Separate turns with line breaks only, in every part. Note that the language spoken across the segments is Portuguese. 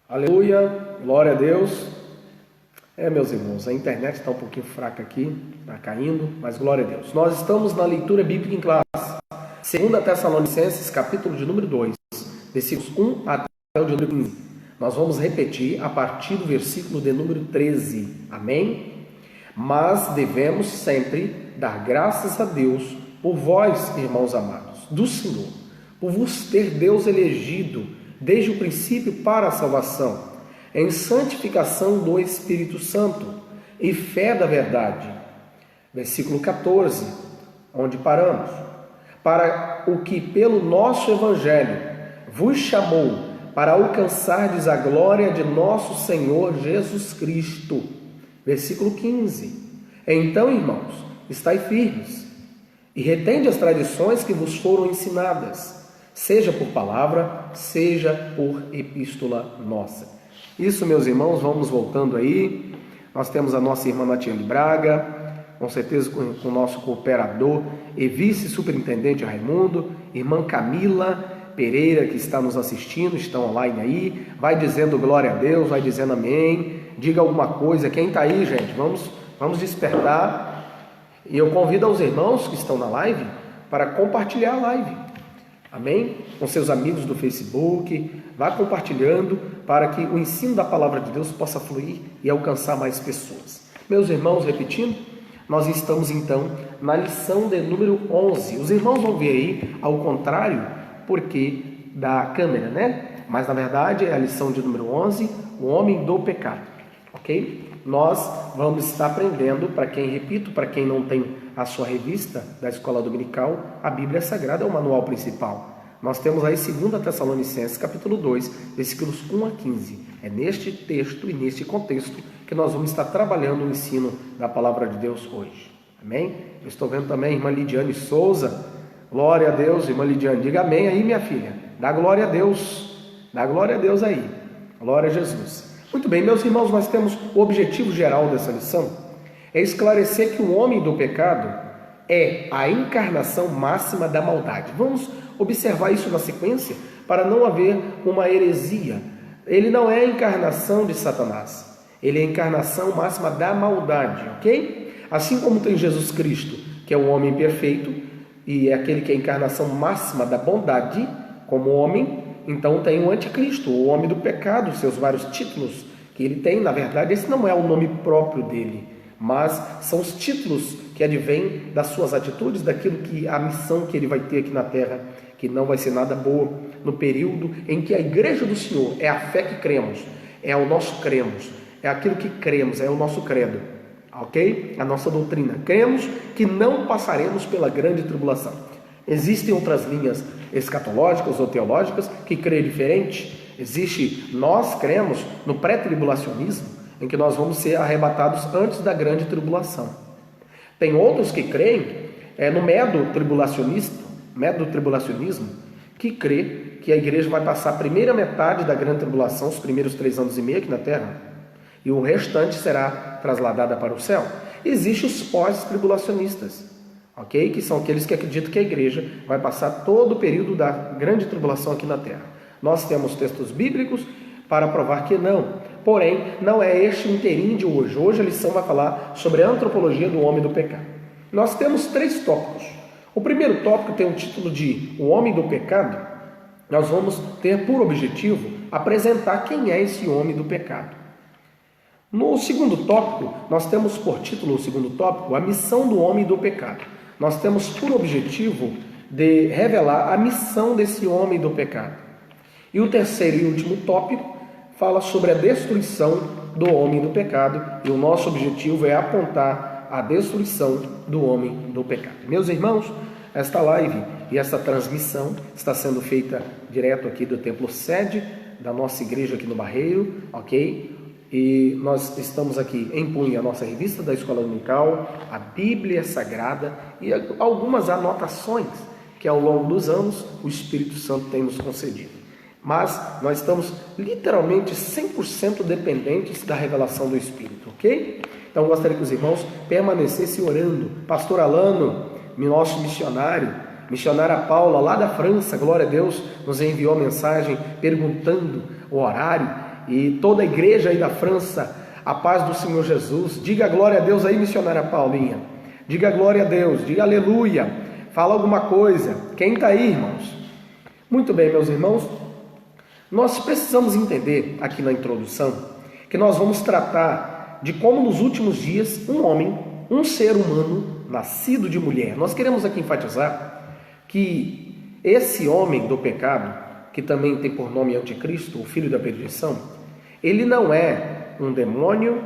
Aleluia, glória a Deus. Meus irmãos, a internet está um pouquinho fraca aqui, está caindo, mas glória a Deus. Nós estamos na leitura bíblica em classe, 2 Tessalonicenses, capítulo de número 2, versículos 1 até o de número 15. Nós vamos repetir a partir do versículo de número 13, amém? Mas devemos sempre dar graças a Deus por vós, irmãos amados, do Senhor, por vos ter Deus elegido desde o princípio para a salvação, em santificação do Espírito Santo e fé da verdade. Versículo 14, onde paramos. Para o que pelo nosso Evangelho vos chamou, para alcançardes a glória de nosso Senhor Jesus Cristo. Versículo 15. Então, irmãos, estai firmes e retende as tradições que vos foram ensinadas, seja por palavra, seja por epístola nossa. Isso, meus irmãos, vamos voltando aí. Nós temos a nossa irmã Natiane Braga, com certeza com o nosso cooperador e vice-superintendente Raimundo, irmã Camila Pereira, que está nos assistindo, estão online aí. Vai dizendo glória a Deus, vai dizendo amém, diga alguma coisa. Quem está aí, gente, vamos despertar. E eu convido aos irmãos que estão na live para compartilhar a live. Amém? Com seus amigos do Facebook, vá compartilhando para que o ensino da palavra de Deus possa fluir e alcançar mais pessoas. Meus irmãos, repetindo, nós estamos então na lição de número 11. Os irmãos vão ver aí ao contrário, porque da câmera, né? Mas na verdade é a lição de número 11, o homem do pecado, ok? Nós vamos estar aprendendo, para quem não tem a sua revista da Escola Dominical, a Bíblia Sagrada é o manual principal. Nós temos aí 2 Tessalonicenses, capítulo 2, versículos 1 a 15. É neste texto e neste contexto que nós vamos estar trabalhando o ensino da palavra de Deus hoje. Amém? Eu estou vendo também a irmã Lidiane Souza. Glória a Deus, irmã Lidiane. Diga amém aí, minha filha. Dá glória a Deus. Dá glória a Deus aí. Glória a Jesus. Muito bem, meus irmãos, nós temos o objetivo geral dessa lição, é esclarecer que o homem do pecado é a encarnação máxima da maldade. Vamos observar isso na sequência para não haver uma heresia. Ele não é a encarnação de Satanás, ele é a encarnação máxima da maldade, ok? Assim como tem Jesus Cristo, que é o homem perfeito e é aquele que é a encarnação máxima da bondade como homem, então tem o anticristo, o homem do pecado, seus vários títulos que ele tem. Na verdade, esse não é o nome próprio dele, mas são os títulos que advêm das suas atitudes, daquilo que a missão que ele vai ter aqui na terra, que não vai ser nada boa no período em que a igreja do Senhor é a fé que cremos, é o nosso cremos, é aquilo que cremos, é o nosso credo, ok? A nossa doutrina. Cremos que não passaremos pela grande tribulação. Existem outras linhas escatológicas ou teológicas que creem diferente. Nós cremos no pré-tribulacionismo, em que nós vamos ser arrebatados antes da grande tribulação. Tem outros que creem no método tribulacionismo, que crê que a igreja vai passar a primeira metade da grande tribulação, os primeiros 3 anos e meio aqui na terra, e o restante será trasladada para o céu. Existem os pós-tribulacionistas, ok? Que são aqueles que acreditam que a igreja vai passar todo o período da grande tribulação aqui na terra. Nós temos textos bíblicos para provar que não. Porém, não é este o inteirinho de hoje. Hoje a lição vai falar sobre a antropologia do homem do pecado. Nós temos 3 tópicos. O primeiro tópico tem o título de O Homem do Pecado. Nós vamos ter por objetivo apresentar quem é esse homem do pecado. No segundo tópico, nós temos por título, o segundo tópico, a missão do homem do pecado. Nós temos por objetivo de revelar a missão desse homem do pecado. E o terceiro e último tópico fala sobre a destruição do homem do pecado, e o nosso objetivo é apontar a destruição do homem do pecado. Meus irmãos, esta live e esta transmissão está sendo feita direto aqui do templo sede da nossa igreja aqui no Barreiro, ok? E nós estamos aqui em punho a nossa revista da Escola Dominical, a Bíblia Sagrada e algumas anotações que ao longo dos anos o Espírito Santo tem nos concedido. Mas nós estamos literalmente 100% dependentes da revelação do Espírito, ok? Então eu gostaria que os irmãos permanecessem orando. Pastor Alano, nosso missionária Paula lá da França, glória a Deus, nos enviou a mensagem perguntando o horário e toda a igreja aí da França, a paz do Senhor Jesus. Diga glória a Deus aí, missionária Paulinha. Diga glória a Deus, diga aleluia. Fala alguma coisa. Quem está aí, irmãos? Muito bem, meus irmãos. Nós precisamos entender aqui na introdução que nós vamos tratar de como nos últimos dias um homem, um ser humano nascido de mulher. Nós queremos aqui enfatizar que esse homem do pecado, que também tem por nome Anticristo, o filho da perdição, ele não é um demônio,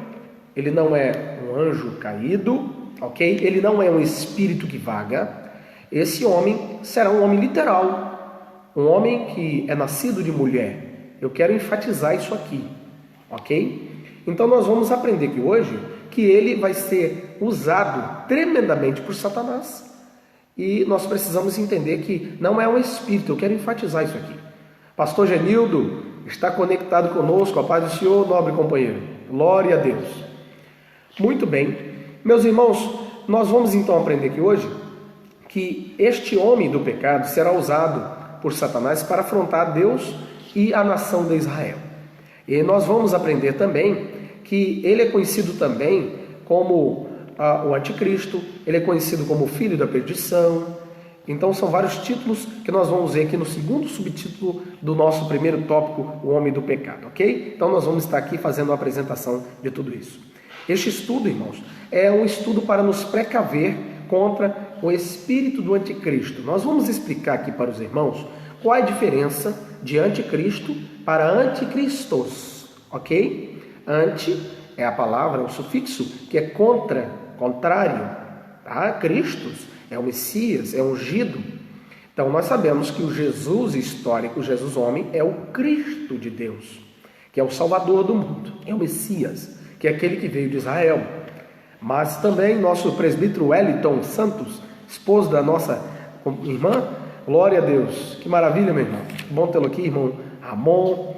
ele não é um anjo caído, ok? Ele não é um espírito que vaga. Esse homem será um homem literal, um homem que é nascido de mulher. Eu quero enfatizar isso aqui, ok? Então nós vamos aprender aqui hoje que ele vai ser usado tremendamente por Satanás. E nós precisamos entender que não é um espírito. Eu quero enfatizar isso aqui. Pastor Genildo está conectado conosco, a paz do Senhor, nobre companheiro. Glória a Deus. Muito bem. Meus irmãos, nós vamos então aprender aqui hoje que este homem do pecado será usado por Satanás para afrontar Deus e a nação de Israel. E nós vamos aprender também que ele é conhecido também como o Anticristo, ele é conhecido como o filho da perdição. Então são vários títulos que nós vamos ver aqui no segundo subtítulo do nosso primeiro tópico, o homem do pecado, ok? Então nós vamos estar aqui fazendo a apresentação de tudo isso. Este estudo, irmãos, é um estudo para nos precaver contra o espírito do Anticristo. Nós vamos explicar aqui para os irmãos qual é a diferença de Anticristo para Anticristos, ok? Anti é a palavra, o sufixo que é contra, contrário, tá? Cristos é o Messias, é o ungido. Então nós sabemos que o Jesus histórico, o Jesus homem, é o Cristo de Deus, que é o Salvador do mundo, é o Messias, que é aquele que veio de Israel. Mas também nosso presbítero Wellington Santos, esposo da nossa irmã, glória a Deus, que maravilha, meu irmão, bom tê-lo aqui, irmão Ramon,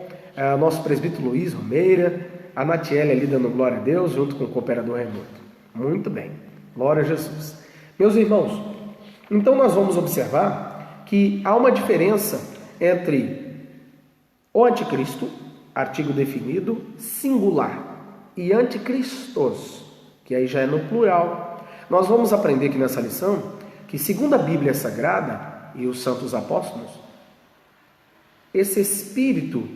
nosso presbítero Luiz Romeira, a Natiele ali dando glória a Deus, junto com o cooperador Raimundo. Muito bem, glória a Jesus. Meus irmãos, então nós vamos observar que há uma diferença entre o Anticristo, artigo definido, singular, e Anticristos, que aí já é no plural. Nós vamos aprender aqui nessa lição que, segundo a Bíblia Sagrada e os santos apóstolos, esse espírito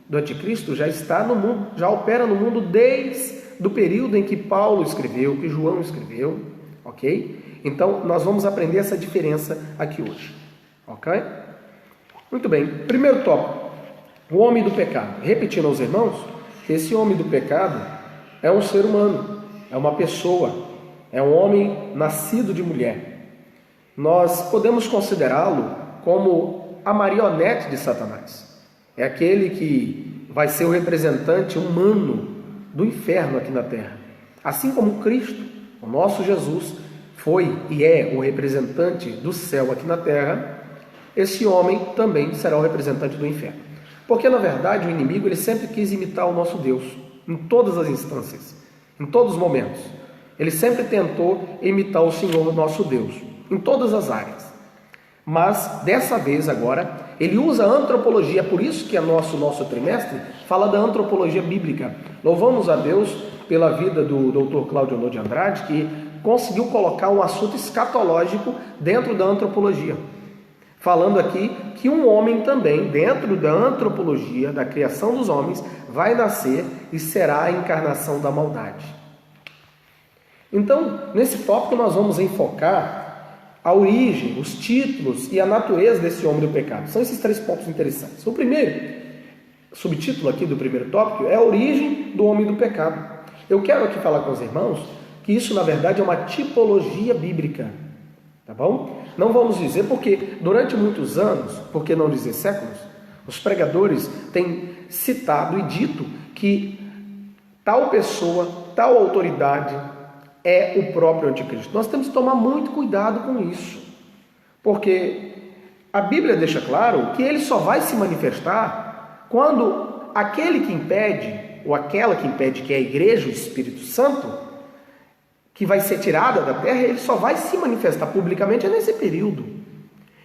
do Anticristo já está no mundo, já opera no mundo desde o período em que Paulo escreveu, que João escreveu, ok? Então, nós vamos aprender essa diferença aqui hoje, ok? Muito bem, primeiro tópico, o homem do pecado. Repetindo aos irmãos, que esse homem do pecado é um ser humano, é uma pessoa, é um homem nascido de mulher. Nós podemos considerá-lo como a marionete de Satanás. É aquele que vai ser o representante humano do inferno aqui na terra. Assim como Cristo, o nosso Jesus, foi e é o representante do céu aqui na terra, esse homem também será o representante do inferno. Porque, na verdade, o inimigo ele sempre quis imitar o nosso Deus, em todas as instâncias, em todos os momentos. Ele sempre tentou imitar o Senhor, nosso Deus, em todas as áreas. Mas, dessa vez agora, ele usa a antropologia, por isso que nosso trimestre fala da antropologia bíblica. Louvamos a Deus pela vida do Dr. Cláudio Lô de Andrade, que conseguiu colocar um assunto escatológico dentro da antropologia. Falando aqui que um homem também, dentro da antropologia, da criação dos homens, vai nascer e será a encarnação da maldade. Então, nesse tópico nós vamos enfocar a origem, os títulos e a natureza desse homem do pecado. São esses três pontos interessantes. O primeiro subtítulo aqui do primeiro tópico é a origem do homem do pecado. Eu quero aqui falar com os irmãos que isso, na verdade, é uma tipologia bíblica. Tá bom? Não vamos dizer porque durante muitos anos, por que não dizer séculos, os pregadores têm citado e dito que tal pessoa, tal autoridade é o próprio Anticristo. Nós temos que tomar muito cuidado com isso, porque a Bíblia deixa claro que ele só vai se manifestar quando aquele que impede, ou aquela que impede, que é a igreja, o Espírito Santo, que vai ser tirada da terra, ele só vai se manifestar publicamente nesse período.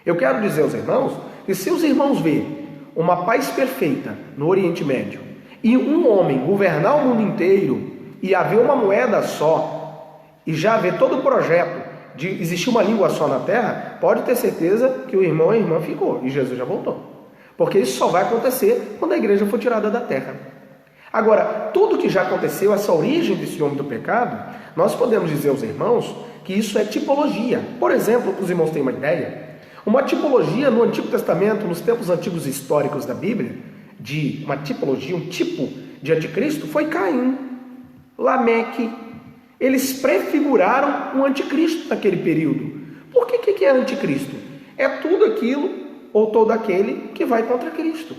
Eu quero dizer aos irmãos que se os irmãos verem uma paz perfeita no Oriente Médio, e um homem governar o mundo inteiro e haver uma moeda só, e já haver todo o projeto de existir uma língua só na terra, pode ter certeza que o irmão e a irmã ficou e Jesus já voltou. Porque isso só vai acontecer quando a igreja for tirada da terra. Agora, tudo que já aconteceu, essa origem desse homem do pecado, nós podemos dizer aos irmãos que isso é tipologia. Por exemplo, para os irmãos terem uma ideia, uma tipologia no Antigo Testamento, nos tempos antigos históricos da Bíblia, de uma tipologia, um tipo de anticristo, foi Caim, Lameque. Eles prefiguraram um anticristo naquele período. Por que é anticristo? É tudo aquilo ou todo aquele que vai contra Cristo.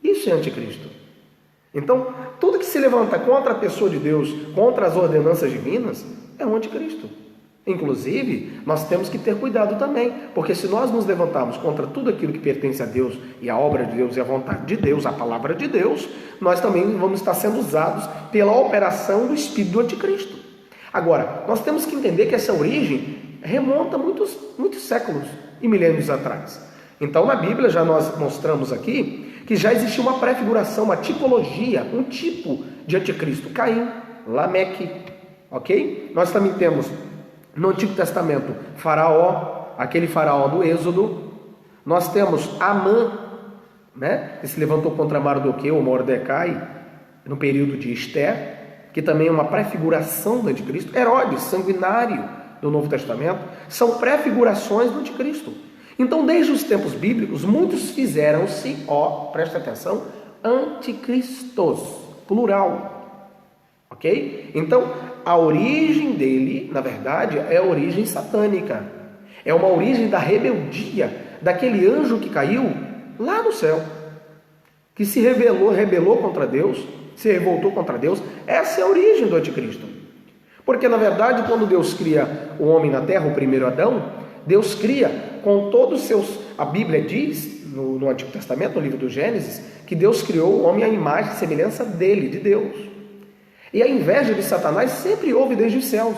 Isso é anticristo. Então, tudo que se levanta contra a pessoa de Deus, contra as ordenanças divinas, é um anticristo. Inclusive, nós temos que ter cuidado também, porque se nós nos levantarmos contra tudo aquilo que pertence a Deus, e a obra de Deus, e a vontade de Deus, a palavra de Deus, nós também vamos estar sendo usados pela operação do espírito do anticristo. Agora, nós temos que entender que essa origem remonta muitos séculos e milênios atrás. Então, na Bíblia, já nós mostramos aqui que já existia uma prefiguração, uma tipologia, um tipo de anticristo. Caim, Lameque, ok? Nós também temos no Antigo Testamento Faraó, aquele faraó do Êxodo. Nós temos Amã, né, que se levantou contra Mardoqueu ou Mordecai no período de Esther, que também é uma prefiguração do anticristo. Herodes, sanguinário do Novo Testamento, são prefigurações do anticristo. Então, desde os tempos bíblicos, muitos fizeram-se, presta atenção, anticristos, plural, ok? Então, a origem dele, na verdade, é a origem satânica, é uma origem da rebeldia, daquele anjo que caiu lá no céu, que se rebelou contra Deus, se revoltou contra Deus. Essa é a origem do anticristo. Porque, na verdade, quando Deus cria o homem na terra, o primeiro Adão, Deus cria com todos os seus... A Bíblia diz, no Antigo Testamento, no livro do Gênesis, que Deus criou o homem à imagem e semelhança dele, de Deus. E a inveja de Satanás sempre houve desde os céus.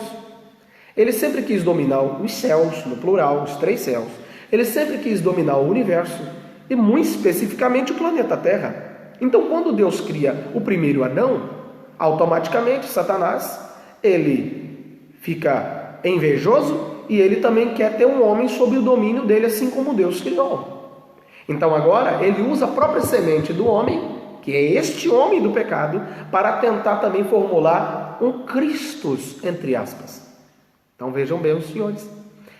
Ele sempre quis dominar os céus, no plural, os 3 céus. Ele sempre quis dominar o universo, e muito especificamente o planeta Terra. Então, quando Deus cria o primeiro Adão, automaticamente Satanás, ele fica invejoso e ele também quer ter um homem sob o domínio dele, assim como Deus criou. Então, agora, ele usa a própria semente do homem, que é este homem do pecado, para tentar também formular um Christus, entre aspas. Então, vejam bem os senhores.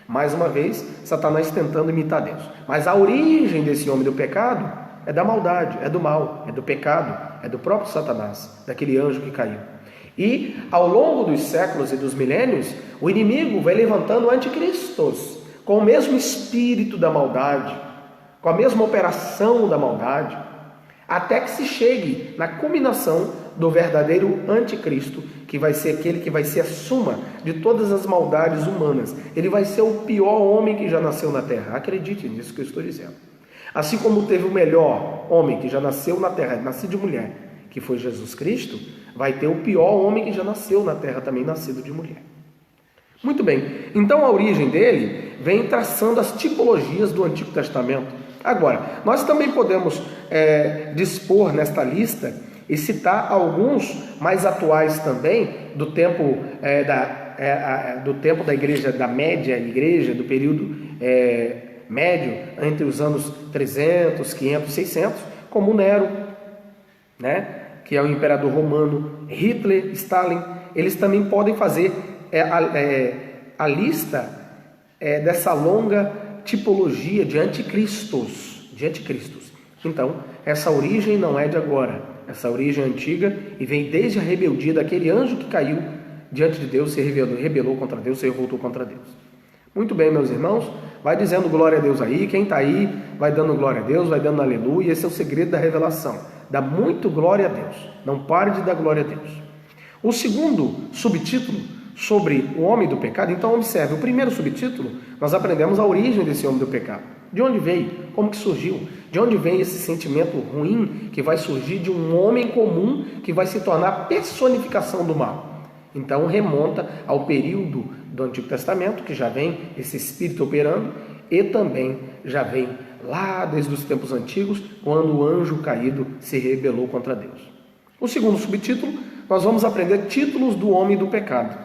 Mais uma vez, Satanás tentando imitar Deus. Mas a origem desse homem do pecado é da maldade, é do mal, é do pecado, é do próprio Satanás, daquele anjo que caiu. E ao longo dos séculos e dos milênios, o inimigo vai levantando anticristos, com o mesmo espírito da maldade, com a mesma operação da maldade, até que se chegue na culminação do verdadeiro anticristo, que vai ser aquele que vai ser a suma de todas as maldades humanas. Ele vai ser o pior homem que já nasceu na terra. Acredite nisso que eu estou dizendo. Assim como teve o melhor homem que já nasceu na terra, nascido de mulher, que foi Jesus Cristo, vai ter o pior homem que já nasceu na terra, também nascido de mulher. Muito bem, então a origem dele vem traçando as tipologias do Antigo Testamento. Agora, nós também podemos dispor nesta lista e citar alguns mais atuais também, do tempo da igreja, da média igreja, do período médio, entre os anos 300, 500, 600, como Nero, né? Que é o imperador romano, Hitler, Stalin. Eles também podem fazer a lista dessa longa tipologia de anticristos. Então, essa origem não é de agora, essa origem é antiga e vem desde a rebeldia daquele anjo que caiu diante de Deus, se rebelou contra Deus, se revoltou contra Deus. Muito bem, meus irmãos, vai dizendo glória a Deus aí, quem está aí vai dando glória a Deus, vai dando aleluia. Esse é o segredo da revelação, dá muito glória a Deus, não pare de dar glória a Deus. O segundo subtítulo sobre o homem do pecado, então observe, o primeiro subtítulo, nós aprendemos a origem desse homem do pecado, de onde veio, como que surgiu, de onde vem esse sentimento ruim que vai surgir de um homem comum que vai se tornar a personificação do mal. Então remonta ao período do Antigo Testamento, que já vem esse espírito operando, e também já vem lá desde os tempos antigos, quando o anjo caído se rebelou contra Deus. O segundo subtítulo, nós vamos aprender títulos do homem do pecado.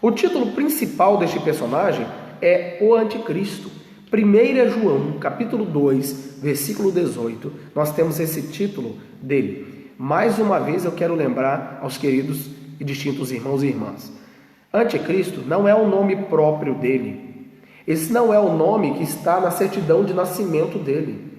O título principal deste personagem é o Anticristo. 1 João, capítulo 2, versículo 18, nós temos esse título dele. Mais uma vez eu quero lembrar aos queridos e distintos irmãos e irmãs. Anticristo não é o nome próprio dele. Esse não é o nome que está na certidão de nascimento dele.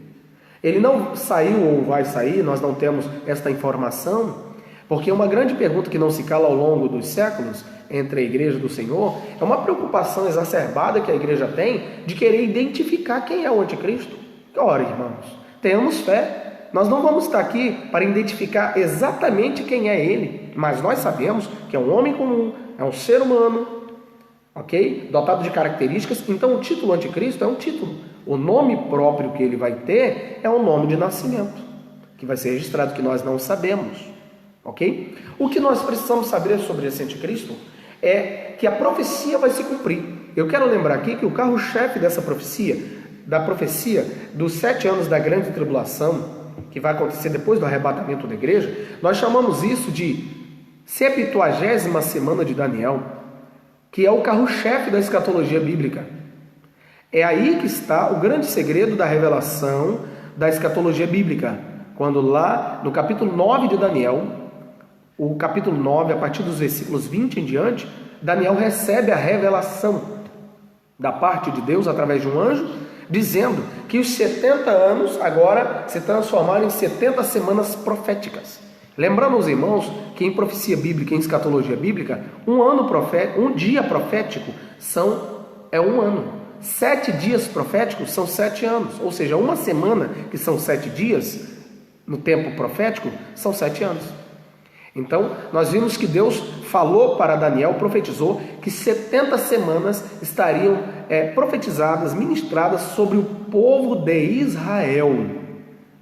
Ele não saiu ou vai sair, nós não temos esta informação, porque uma grande pergunta que não se cala ao longo dos séculos entre a igreja do Senhor é uma preocupação exacerbada que a igreja tem de querer identificar quem é o anticristo. Ora, irmãos, tenhamos fé. Nós não vamos estar aqui para identificar exatamente quem é ele, mas nós sabemos que é um homem comum, é um ser humano, ok? Dotado de características. Então o título anticristo é um título. O nome próprio que ele vai ter é um nome de nascimento, que vai ser registrado, que nós não sabemos, ok? O que nós precisamos saber sobre esse anticristo é que a profecia vai se cumprir. Eu quero lembrar aqui que o carro-chefe dessa profecia, da profecia dos 7 anos da grande tribulação, que vai acontecer depois do arrebatamento da igreja, nós chamamos isso de 70ª semana de Daniel, que é o carro-chefe da escatologia bíblica. É aí que está o grande segredo da revelação da escatologia bíblica, quando lá no capítulo 9 de Daniel, o capítulo 9, a partir dos versículos 20 em diante, Daniel recebe a revelação da parte de Deus através de um anjo, dizendo que os 70 anos agora se transformaram em 70 semanas proféticas. Lembrando aos irmãos que em profecia bíblica, em escatologia bíblica, um dia profético é um ano. 7 dias proféticos são 7 anos. Ou seja, uma semana, que são 7 dias, no tempo profético, são 7 anos. Então, nós vimos que Deus falou para Daniel, profetizou, que 70 semanas estariam profetizadas, ministradas sobre o povo de Israel.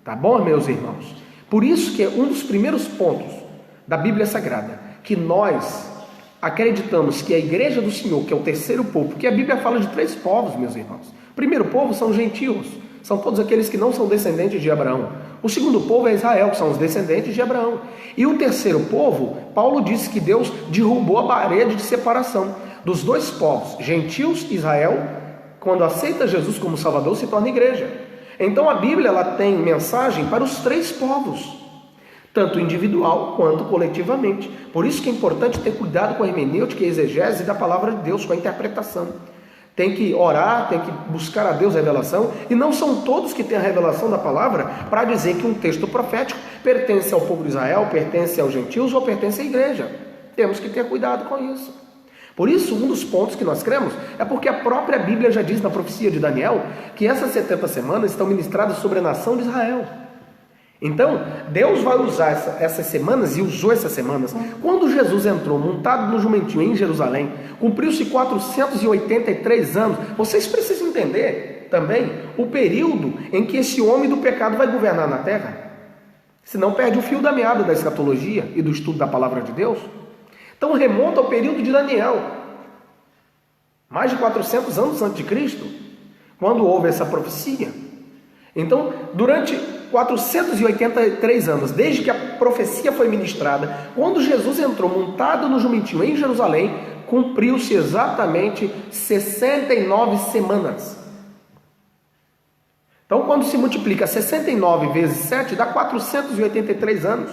Tá bom, meus irmãos? Por isso que é um dos primeiros pontos da Bíblia Sagrada, que nós acreditamos que a igreja do Senhor, que é o terceiro povo, porque a Bíblia fala de 3 povos, meus irmãos. O primeiro povo são gentios, são todos aqueles que não são descendentes de Abraão. O segundo povo é Israel, que são os descendentes de Abraão. E o terceiro povo, Paulo disse que Deus derrubou a parede de separação dos 2 povos, gentios e Israel. Quando aceita Jesus como Salvador, se torna igreja. Então a Bíblia ela tem mensagem para os 3 povos, tanto individual quanto coletivamente. Por isso que é importante ter cuidado com a hermenêutica e a exegese da palavra de Deus, com a interpretação. Tem que orar, tem que buscar a Deus a revelação, e não são todos que têm a revelação da palavra para dizer que um texto profético pertence ao povo de Israel, pertence aos gentios ou pertence à igreja. Temos que ter cuidado com isso. Por isso, um dos pontos que nós cremos é porque a própria Bíblia já diz na profecia de Daniel que essas 70 semanas estão ministradas sobre a nação de Israel. Então, Deus vai usar essas semanas, e usou essas semanas. Quando Jesus entrou montado no jumentinho em Jerusalém, cumpriu-se 483 anos. Vocês precisam entender também o período em que esse homem do pecado vai governar na terra. Senão perde o fio da meada da escatologia e do estudo da palavra de Deus. Então remonta ao período de Daniel, mais de 400 anos antes de Cristo, quando houve essa profecia. Então, durante 483 anos, desde que a profecia foi ministrada, quando Jesus entrou montado no jumentinho em Jerusalém, cumpriu-se exatamente 69 semanas. Então, quando se multiplica 69 vezes 7, dá 483 anos.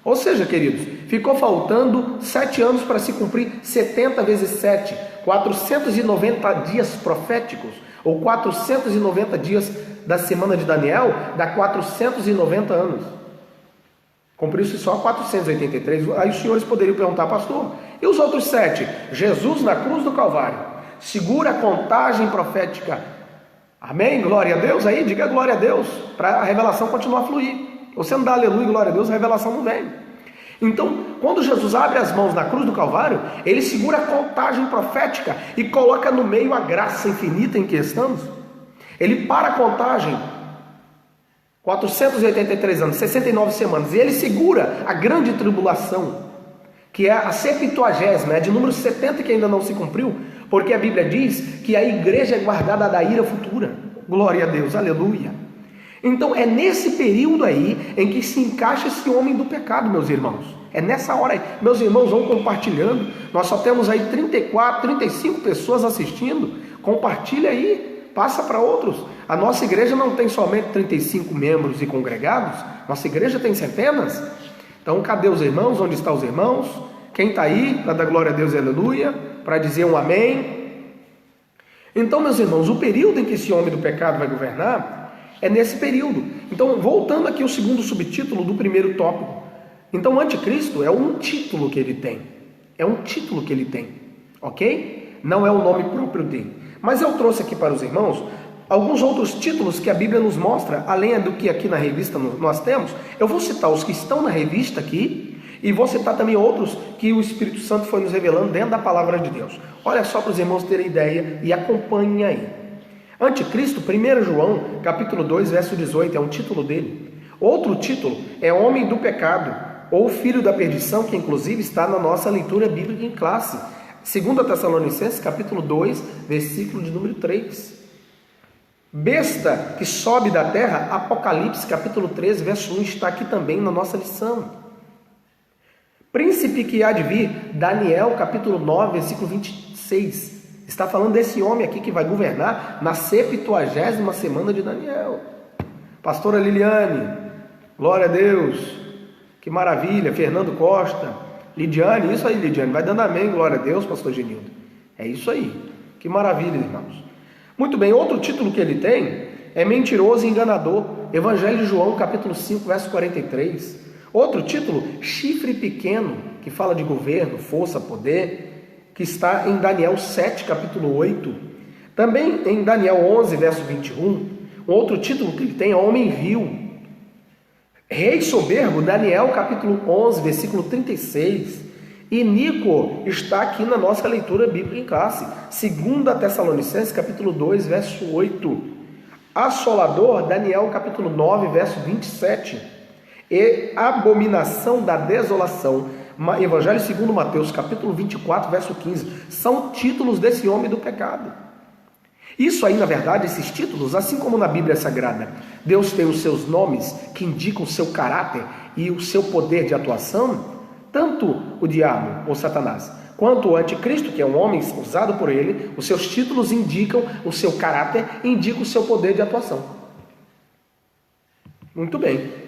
Ou seja, queridos, ficou faltando 7 anos para se cumprir 70 vezes 7, 490 dias proféticos, ou 490 dias da semana de Daniel, dá 490 anos. Cumpriu-se só 483. Aí os senhores poderiam perguntar, pastor, e os outros 7? Jesus na cruz do Calvário segura a contagem profética. Amém? Glória a Deus. Aí diga glória a Deus, para a revelação continuar a fluir. Você não dá aleluia e glória a Deus, a revelação não vem. Então, quando Jesus abre as mãos na cruz do Calvário, ele segura a contagem profética e coloca no meio a graça infinita em que estamos. Ele para a contagem, 483 anos, 69 semanas, e ele segura a grande tribulação, que é a 70ª, é de número 70 que ainda não se cumpriu, porque a Bíblia diz que a igreja é guardada da ira futura. Glória a Deus, aleluia. Então é nesse período aí em que se encaixa esse homem do pecado, meus irmãos. É nessa hora aí. Meus irmãos, vão compartilhando. Nós só temos aí 34, 35 pessoas assistindo. Compartilha aí, passa para outros. A nossa igreja não tem somente 35 membros e congregados. Nossa igreja tem centenas. Então cadê os irmãos? Onde estão os irmãos? Quem está aí para dar glória a Deus e aleluia? Para dizer um amém? Então, meus irmãos, o período em que esse homem do pecado vai governar é nesse período. Então, voltando aqui ao segundo subtítulo do primeiro tópico. Então, o anticristo é um título que ele tem. É um título que ele tem. Ok? Não é o nome próprio dele. Mas eu trouxe aqui para os irmãos alguns outros títulos que a Bíblia nos mostra, além do que aqui na revista nós temos. Eu vou citar os que estão na revista aqui, e vou citar também outros que o Espírito Santo foi nos revelando dentro da palavra de Deus. Olha só para os irmãos terem ideia e acompanhem aí. Anticristo, 1 João, capítulo 2, verso 18, é um título dele. Outro título é homem do pecado, ou filho da perdição, que inclusive está na nossa leitura bíblica em classe. 2 Tessalonicenses, capítulo 2, versículo de número 3. Besta que sobe da terra, Apocalipse, capítulo 13, verso 1, está aqui também na nossa lição. Príncipe que há de vir, Daniel, capítulo 9, versículo 26. Está falando desse homem aqui que vai governar na 70ª semana de Daniel. Pastora Liliane, glória a Deus, que maravilha. Fernando Costa, Lidiane, isso aí, Lidiane, vai dando amém, glória a Deus, pastor Genildo. É isso aí, que maravilha, irmãos. Muito bem, outro título que ele tem é mentiroso e enganador. Evangelho de João, capítulo 5, verso 43. Outro título, chifre pequeno, que fala de governo, força, poder, que está em Daniel 7, capítulo 8. Também em Daniel 11, verso 21. Um outro título que ele tem é homem vil. Rei soberbo, Daniel capítulo 11, versículo 36. Iníquo está aqui na nossa leitura bíblica em classe. 2 Tessalonicenses capítulo 2, verso 8. Assolador, Daniel capítulo 9, verso 27. E abominação da desolação, Evangelho segundo Mateus, capítulo 24, verso 15, são títulos desse homem do pecado. Isso aí, na verdade, esses títulos, assim como na Bíblia Sagrada, Deus tem os seus nomes que indicam o seu caráter e o seu poder de atuação, tanto o diabo, ou Satanás, quanto o anticristo, que é um homem usado por ele, os seus títulos indicam o seu caráter e indicam o seu poder de atuação. Muito bem.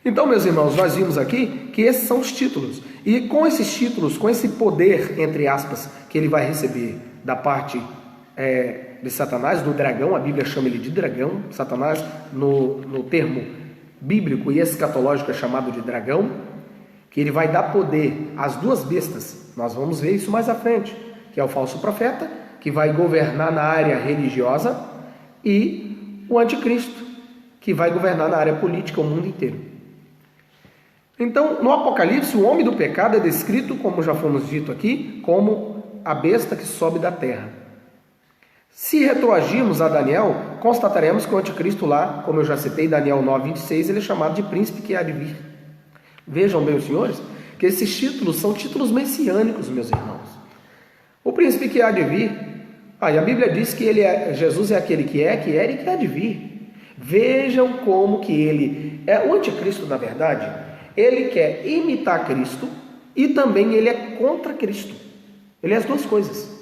Então, meus irmãos, nós vimos aqui que esses são os títulos. E com esses títulos, com esse poder, entre aspas, que ele vai receber da parte de Satanás, do dragão, a Bíblia chama ele de dragão, Satanás no termo bíblico e escatológico é chamado de dragão, que ele vai dar poder às duas bestas. Nós vamos ver isso mais à frente, que é o falso profeta, que vai governar na área religiosa, e o anticristo, que vai governar na área política o mundo inteiro. Então, no Apocalipse, o homem do pecado é descrito, como já fomos dito aqui, como a besta que sobe da terra. Se retroagirmos a Daniel, constataremos que o anticristo lá, como eu já citei, Daniel 9, 26, ele é chamado de príncipe que há de vir. Vejam bem, os senhores, que esses títulos são títulos messiânicos, meus irmãos. O príncipe que há de vir, e a Bíblia diz que Jesus é aquele que era e que há de vir. Vejam como que ele é o anticristo, na verdade. Ele quer imitar Cristo e também ele é contra Cristo. Ele é as duas coisas.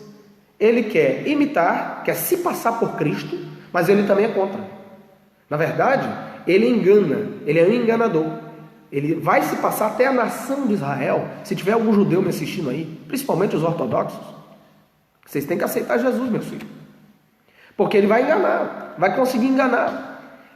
Ele quer imitar, quer se passar por Cristo, mas ele também é contra. Na verdade, ele engana, ele é um enganador. Ele vai se passar até a nação de Israel. Se tiver algum judeu me assistindo aí, principalmente os ortodoxos, vocês têm que aceitar Jesus, meus filhos. Porque ele vai enganar, vai conseguir enganar.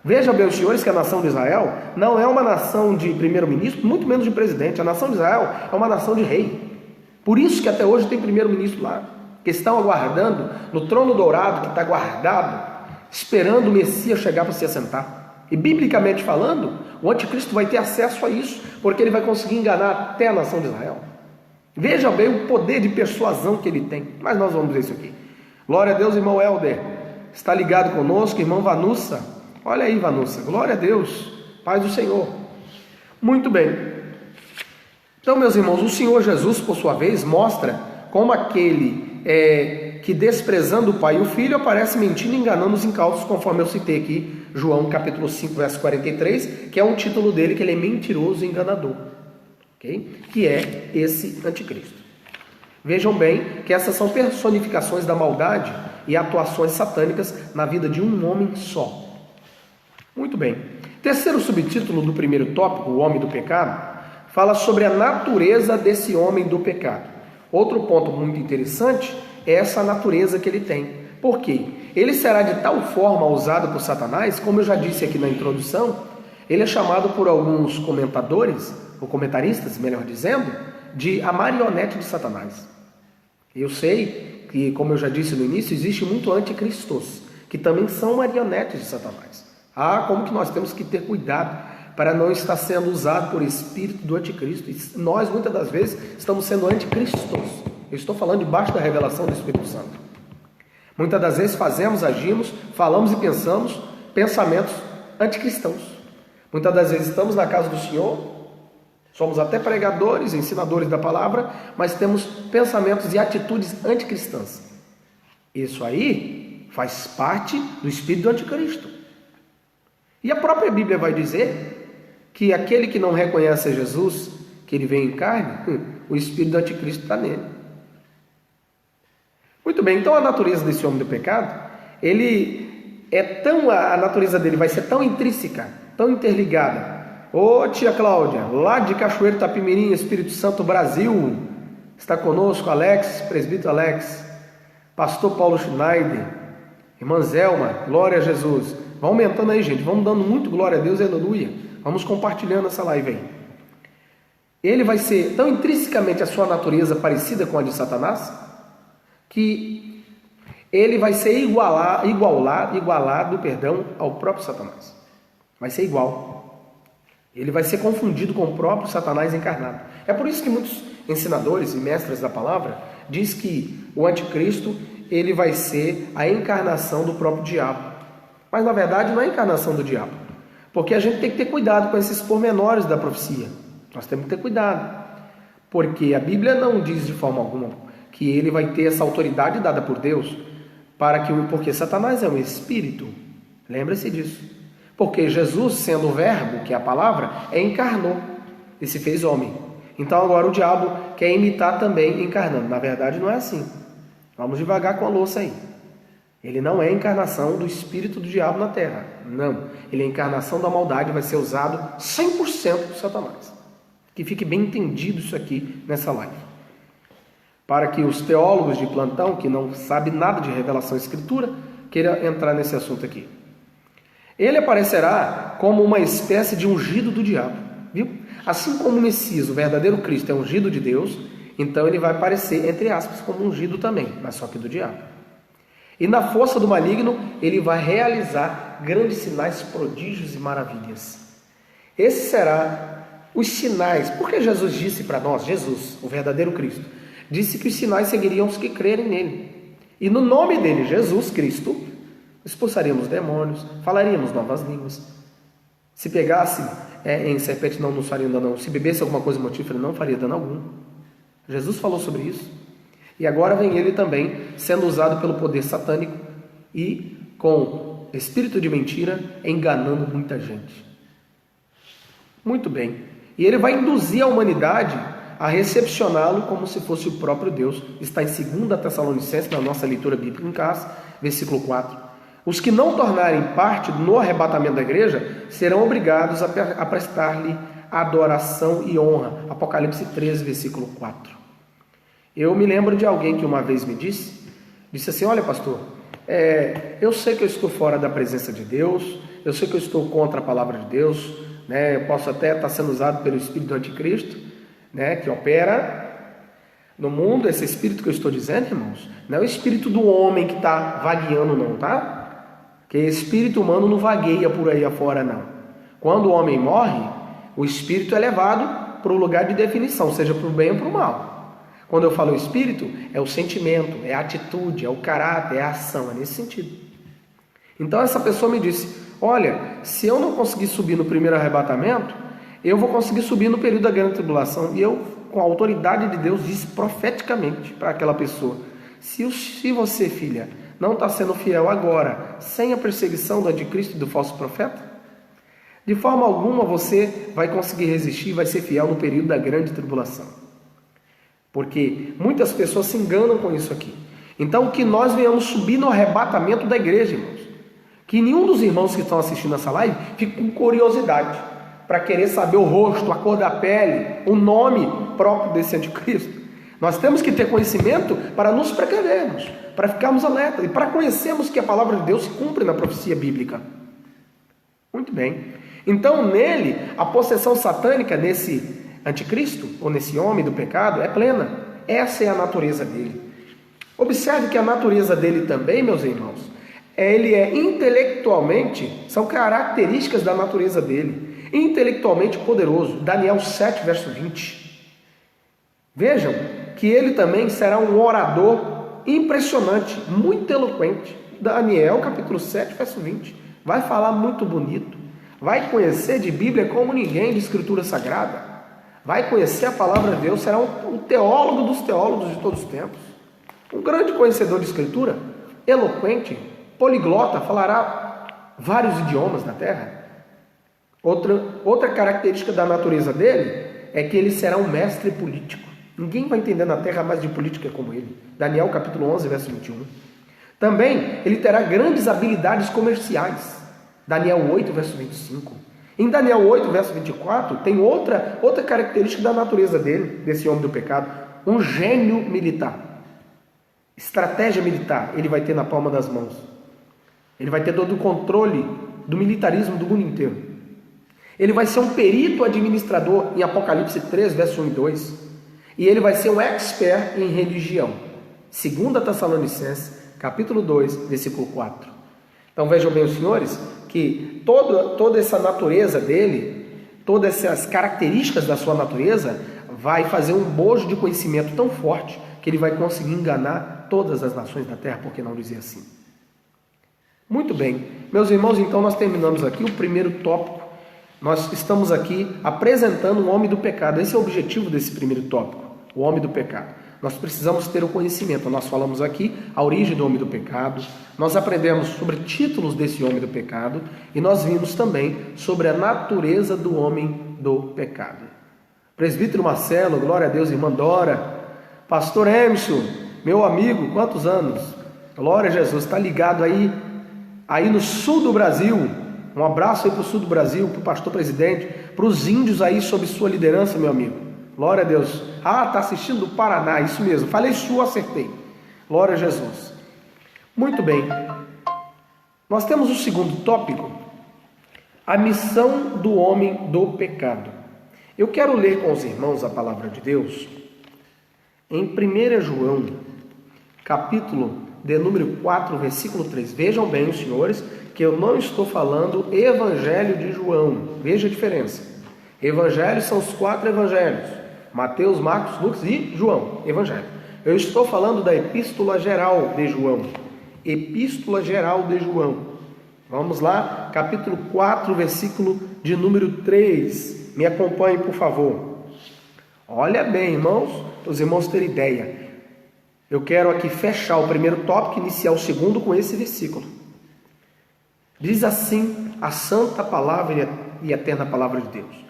Veja bem, os senhores, que a nação de Israel não é uma nação de primeiro-ministro, muito menos de presidente. A nação de Israel é uma nação de rei. Por isso que até hoje tem primeiro-ministro lá, que estão aguardando no trono dourado, que está guardado, esperando o Messias chegar para se assentar. E biblicamente falando, o anticristo vai ter acesso a isso, porque ele vai conseguir enganar até a nação de Israel. Veja bem o poder de persuasão que ele tem. Mas nós vamos ver isso aqui. Glória a Deus, irmão Helder. Está ligado conosco, irmão Vanussa. Olha aí, Vanussa, glória a Deus, paz do Senhor. Muito bem. Então, meus irmãos, o Senhor Jesus, por sua vez, mostra como aquele que desprezando o pai e o filho, aparece mentindo e enganando os incautos, conforme eu citei aqui João capítulo 5, verso 43, que é um título dele, que ele é mentiroso e enganador, okay? Que é esse anticristo. Vejam bem que essas são personificações da maldade e atuações satânicas na vida de um homem só. Muito bem. Terceiro subtítulo do primeiro tópico, o homem do pecado, fala sobre a natureza desse homem do pecado. Outro ponto muito interessante é essa natureza que ele tem. Por quê? Ele será de tal forma usado por Satanás, como eu já disse aqui na introdução, ele é chamado por alguns comentadores, ou comentaristas, melhor dizendo, de a marionete de Satanás. Eu sei que, como eu já disse no início, existe muito anticristos, que também são marionetes de Satanás. Como que nós temos que ter cuidado para não estar sendo usado por espírito do anticristo. E nós, muitas das vezes, estamos sendo anticristos. Eu estou falando debaixo da revelação do Espírito Santo. Muitas das vezes fazemos, agimos, falamos e pensamos pensamentos anticristãos. Muitas das vezes estamos na casa do Senhor, somos até pregadores, ensinadores da palavra, mas temos pensamentos e atitudes anticristãs. Isso aí faz parte do espírito do anticristo. E a própria Bíblia vai dizer que aquele que não reconhece a Jesus, que ele vem em carne, o espírito do anticristo está nele. Muito bem, então a natureza desse homem do pecado, a natureza dele vai ser tão intrínseca, tão interligada. Ô tia Cláudia, lá de Cachoeiro Itapimirim, Espírito Santo, Brasil, está conosco Alex, presbítero Alex, pastor Paulo Schneider, irmã Zelma, glória a Jesus. Vão aumentando aí, gente, vamos dando muito glória a Deus, aleluia. Vamos compartilhando essa live aí. Ele vai ser tão intrinsecamente a sua natureza parecida com a de Satanás, que ele vai ser igualado ao próprio Satanás. Vai ser igual. Ele vai ser confundido com o próprio Satanás encarnado. É por isso que muitos ensinadores e mestres da palavra diz que o anticristo ele vai ser a encarnação do próprio diabo. Mas na verdade não é a encarnação do diabo. Porque a gente tem que ter cuidado com esses pormenores da profecia. Nós temos que ter cuidado. Porque a Bíblia não diz de forma alguma que ele vai ter essa autoridade dada por Deus, porque Satanás é um espírito. Lembre-se disso. Porque Jesus, sendo o verbo, que é a palavra, encarnou e se fez homem. Então agora o diabo quer imitar também encarnando. Na verdade não é assim. Vamos devagar com a louça aí. Ele não é a encarnação do espírito do diabo na terra. Não. Ele é a encarnação da maldade, vai ser usado 100% por Satanás. Que fique bem entendido isso aqui nessa live. Para que os teólogos de plantão, que não sabem nada de revelação e escritura, queiram entrar nesse assunto aqui. Ele aparecerá como uma espécie de ungido do diabo. Viu? Assim como o Messias, o verdadeiro Cristo, é ungido de Deus, então ele vai aparecer, entre aspas, como ungido também, mas só que do diabo. E na força do maligno, ele vai realizar grandes sinais, prodígios e maravilhas. Esses serão os sinais. Porque Jesus disse para nós, Jesus, o verdadeiro Cristo, disse que os sinais seguiriam os que crerem nele. E no nome dele, Jesus Cristo, expulsaríamos demônios, falaríamos novas línguas. Se pegasse em serpente não nos faria dano, se bebesse alguma coisa mortífera não faria dano algum. Jesus falou sobre isso. E agora vem ele também sendo usado pelo poder satânico e com espírito de mentira enganando muita gente. Muito bem. E ele vai induzir a humanidade a recepcioná-lo como se fosse o próprio Deus. Está em 2 Tessalonicenses, na nossa leitura bíblica em casa, versículo 4. Os que não tornarem parte no arrebatamento da igreja serão obrigados a prestar-lhe adoração e honra. Apocalipse 13, versículo 4. Eu me lembro de alguém que uma vez me disse assim, olha pastor, eu sei que eu estou fora da presença de Deus, eu sei que eu estou contra a palavra de Deus, né? Eu posso até estar sendo usado pelo espírito do anticristo, né? Que opera no mundo. Esse espírito que eu estou dizendo, irmãos, não é o espírito do homem que está vagueando não, tá? Que espírito humano não vagueia por aí afora não. Quando o homem morre, o espírito é levado para o lugar de definição, seja para o bem ou para o mal. Quando eu falo espírito, é o sentimento, é a atitude, é o caráter, é a ação, é nesse sentido. Então essa pessoa me disse, olha, se eu não conseguir subir no primeiro arrebatamento, eu vou conseguir subir no período da grande tribulação. E eu, com a autoridade de Deus, disse profeticamente para aquela pessoa, se você, filha, não está sendo fiel agora, sem a perseguição do anticristo e do falso profeta? De forma alguma você vai conseguir resistir e vai ser fiel no período da grande tribulação. Porque muitas pessoas se enganam com isso aqui. Então, que nós venhamos subir no arrebatamento da igreja, irmãos. Que nenhum dos irmãos que estão assistindo essa live fique com curiosidade para querer saber o rosto, a cor da pele, o nome próprio desse anticristo. Nós temos que ter conhecimento para nos precavermos, para ficarmos alertas e para conhecermos que a palavra de Deus se cumpre na profecia bíblica. Muito bem. Então, nele, a possessão satânica nesse anticristo, ou nesse homem do pecado, é plena. Essa é a natureza dele. Observe que a natureza dele também, meus irmãos, ele é intelectualmente, são características da natureza dele, intelectualmente poderoso. Daniel 7, verso 20. Vejam que ele também será um orador impressionante, muito eloquente. Daniel, capítulo 7, verso 20. Vai falar muito bonito. Vai conhecer de Bíblia como ninguém, de Escritura Sagrada. Vai conhecer a palavra de Deus, será um teólogo dos teólogos de todos os tempos. Um grande conhecedor de Escritura, eloquente, poliglota, falará vários idiomas na terra. Outra característica da natureza dele é que ele será um mestre político. Ninguém vai entender na terra mais de política como ele. Daniel capítulo 11, verso 21. Também ele terá grandes habilidades comerciais. Daniel 8, verso 25. Em Daniel 8, verso 24, tem outra característica da natureza dele, desse homem do pecado. Um gênio militar. Estratégia militar ele vai ter na palma das mãos. Ele vai ter todo o controle do militarismo do mundo inteiro. Ele vai ser um perito administrador em Apocalipse 3, verso 1 e 2. E ele vai ser um expert em religião. 2 Tessalonicenses, capítulo 2, versículo 4. Então vejam bem, os senhores, que toda essa natureza dele, todas essas características da sua natureza, vai fazer um bojo de conhecimento tão forte que ele vai conseguir enganar todas as nações da terra, por que não dizer assim? Muito bem, meus irmãos, então nós terminamos aqui o primeiro tópico. Nós estamos aqui apresentando o homem do pecado. Esse é o objetivo desse primeiro tópico, o homem do pecado. Nós precisamos ter o conhecimento. Nós falamos aqui a origem do homem do pecado, nós aprendemos sobre títulos desse homem do pecado e nós vimos também sobre a natureza do homem do pecado. Presbítero Marcelo, glória a Deus, irmã Dora, pastor Emerson, meu amigo, quantos anos? Glória a Jesus, está ligado aí no sul do Brasil. Um abraço aí para o sul do Brasil, para o pastor presidente, para os índios aí sob sua liderança, meu amigo. Glória a Deus. Ah, está assistindo do Paraná, isso mesmo. Falei sul, acertei. Glória a Jesus. Muito bem. Nós temos o segundo tópico, a missão do homem do pecado. Eu quero ler com os irmãos a palavra de Deus em 1 João, capítulo de número 4, versículo 3. Vejam bem, os senhores, que eu não estou falando Evangelho de João. Veja a diferença. Evangelhos são os 4 evangelhos: Mateus, Marcos, Lucas e João. Evangelho. Eu estou falando da Epístola Geral de João. Epístola Geral de João. Vamos lá, capítulo 4, versículo de número 3. Me acompanhem, por favor. Olha bem, irmãos, para os irmãos terem ideia. Eu quero aqui fechar o primeiro tópico e iniciar o segundo com esse versículo. Diz assim a santa palavra e eterna palavra de Deus.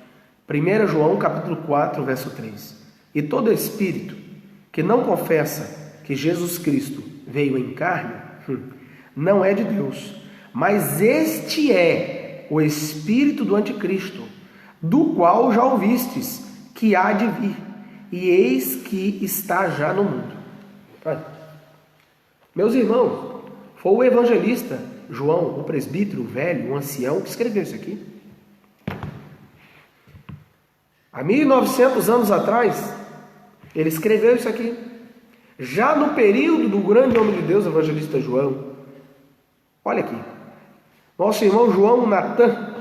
1 João capítulo 4, verso 3. E todo espírito que não confessa que Jesus Cristo veio em carne, não é de Deus, mas este é o espírito do anticristo, do qual já ouvistes que há de vir, e eis que está já no mundo. Meus irmãos, foi o evangelista João, o presbítero, o velho, o ancião, que escreveu isso aqui. Há 1900 anos atrás, ele escreveu isso aqui. Já no período do grande homem de Deus, o evangelista João. Olha aqui. Nosso irmão João Natan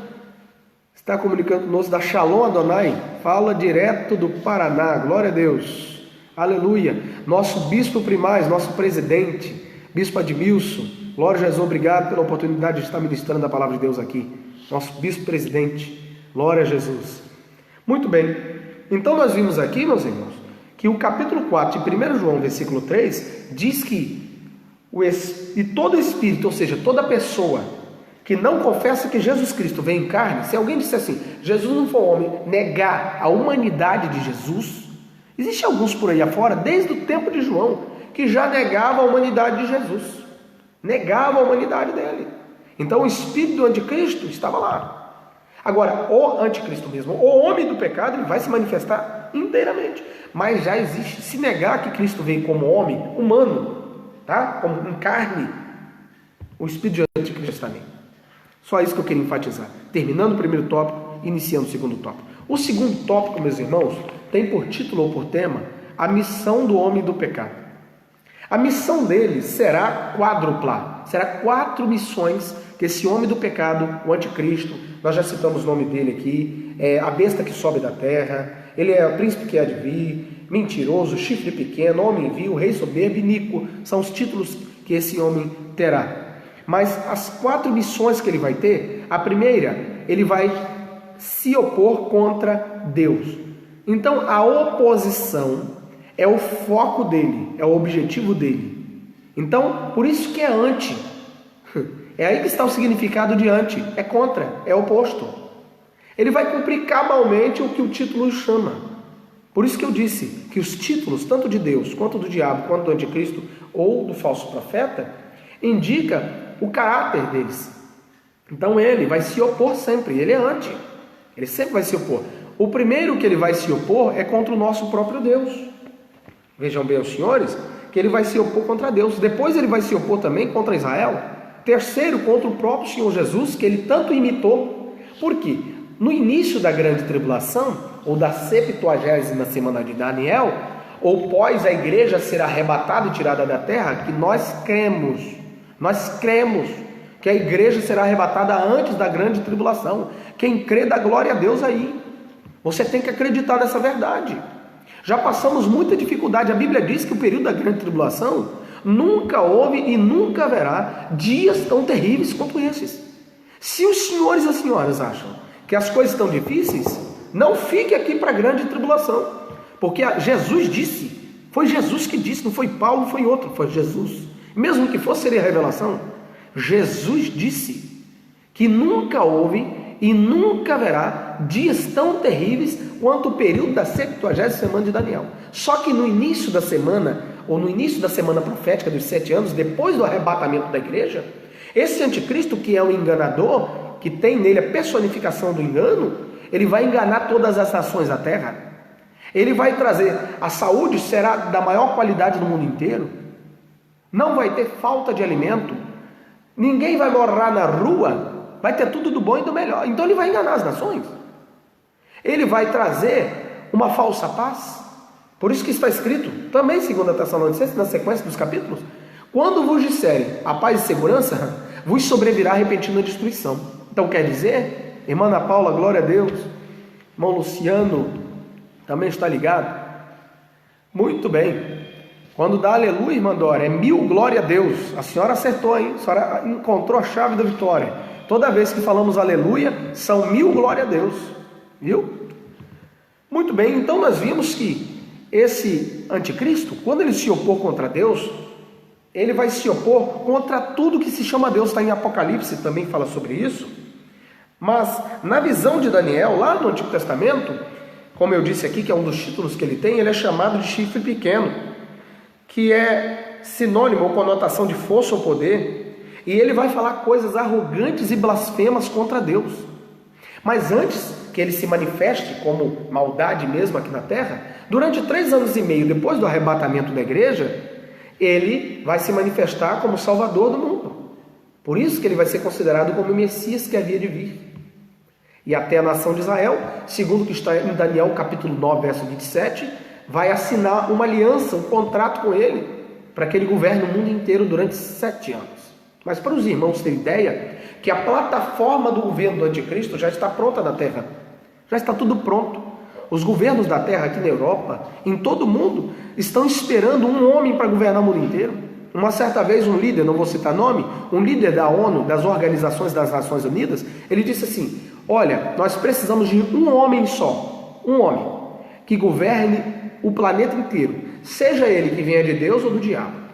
está comunicando conosco da Shalom Adonai. Fala direto do Paraná. Glória a Deus. Aleluia. Nosso bispo primaz, nosso presidente, bispo Admilson. Glória a Jesus, obrigado pela oportunidade de estar ministrando a palavra de Deus aqui. Nosso bispo presidente. Glória a Jesus. Muito bem. Então nós vimos aqui, meus irmãos, que o capítulo 4 de 1 João, versículo 3, diz que E todo espírito, ou seja, toda pessoa que não confessa que Jesus Cristo veio em carne, se alguém disser assim, Jesus não foi homem, negar a humanidade de Jesus, existem alguns por aí afora, desde o tempo de João, que já negava a humanidade de Jesus, negava a humanidade dele. Então o espírito do anticristo estava lá. Agora, o anticristo mesmo, o homem do pecado, ele vai se manifestar inteiramente. Mas já existe, se negar que Cristo veio como homem, humano, tá? Como em carne, o espírito de anticristo está ali. Só isso que eu queria enfatizar. Terminando o primeiro tópico, iniciando o segundo tópico. O segundo tópico, meus irmãos, tem por título ou por tema a missão do homem do pecado. A missão dele será quádrupla. Será 4 missões que esse homem do pecado, o anticristo, nós já citamos o nome dele aqui, é a besta que sobe da terra, ele é o príncipe que há de vir, mentiroso, chifre pequeno, homem vil, rei soberbo e iníquo. São os títulos que esse homem terá. Mas as 4 missões que ele vai ter, a primeira, ele vai se opor contra Deus. Então a oposição é o foco dele, é o objetivo dele. Então, por isso que é anti. É aí que está o significado de anti, é contra, é oposto. Ele vai cumprir cabalmente o que o título chama. Por isso que eu disse que os títulos, tanto de Deus, quanto do diabo, quanto do anticristo, ou do falso profeta, indica o caráter deles. Então ele vai se opor sempre, ele é anti, ele sempre vai se opor. O primeiro que ele vai se opor é contra o nosso próprio Deus. Vejam bem os senhores, que ele vai se opor contra Deus. Depois ele vai se opor também contra Israel. Terceiro, contra o próprio Senhor Jesus, que ele tanto imitou. Por quê? No início da grande tribulação, ou da 70ª semana de Daniel, ou pós a igreja ser arrebatada e tirada da terra, que nós cremos que a igreja será arrebatada antes da grande tribulação. Quem crê dá glória a Deus aí. Você tem que acreditar nessa verdade. Já passamos muita dificuldade. A Bíblia diz que o período da grande tribulação nunca houve e nunca haverá dias tão terríveis quanto esses. Se os senhores e as senhoras acham que as coisas estão difíceis, não fique aqui para a grande tribulação, porque Jesus disse, foi Jesus que disse, não foi Paulo, não foi outro, foi Jesus. Mesmo que fosse seria revelação, Jesus disse que nunca houve e nunca haverá dias tão terríveis quanto o período da 70ª semana de Daniel. Só que no início da semana, ou no início da semana profética dos 7 anos, depois do arrebatamento da igreja, esse anticristo, que é um enganador, que tem nele a personificação do engano, ele vai enganar todas as nações da terra. Ele vai trazer, a saúde será da maior qualidade do mundo inteiro, não vai ter falta de alimento, ninguém vai morar na rua, vai ter tudo do bom e do melhor. Então ele vai enganar as nações. Ele vai trazer uma falsa paz. Por isso que está escrito, também 2 Tessalonicenses, na sequência dos capítulos, quando vos disserem a paz e segurança, vos sobrevirá repentina destruição. Então quer dizer, irmã Ana Paula, glória a Deus, irmão Luciano, também está ligado? Muito bem. Quando dá aleluia, irmã Dora, é 1000 glória a Deus. A senhora acertou, hein? A senhora encontrou a chave da vitória. Toda vez que falamos aleluia, são 1000 glória a Deus. Viu? Muito bem, então nós vimos que esse anticristo, quando ele se opor contra Deus, ele vai se opor contra tudo que se chama Deus. Está em Apocalipse, também fala sobre isso. Mas na visão de Daniel, lá no Antigo Testamento, como eu disse aqui, que é um dos títulos que ele tem, ele é chamado de chifre pequeno, que é sinônimo ou conotação de força ou poder, e ele vai falar coisas arrogantes e blasfemas contra Deus. Mas antes que ele se manifeste como maldade mesmo aqui na terra, durante 3 anos e meio depois do arrebatamento da igreja, ele vai se manifestar como Salvador do mundo. Por isso que ele vai ser considerado como o Messias que havia de vir. E até a nação de Israel, segundo o que está em Daniel capítulo 9, verso 27, vai assinar uma aliança, um contrato com ele, para que ele governe o mundo inteiro durante 7 anos. Mas para os irmãos terem ideia, que a plataforma do governo do anticristo já está pronta na terra. Já está tudo pronto. Os governos da terra aqui na Europa, em todo o mundo, estão esperando um homem para governar o mundo inteiro. Uma certa vez um líder, não vou citar nome, um líder da ONU, das Organizações das Nações Unidas, ele disse assim, olha, nós precisamos de um homem só, um homem, que governe o planeta inteiro, seja ele que venha de Deus ou do diabo.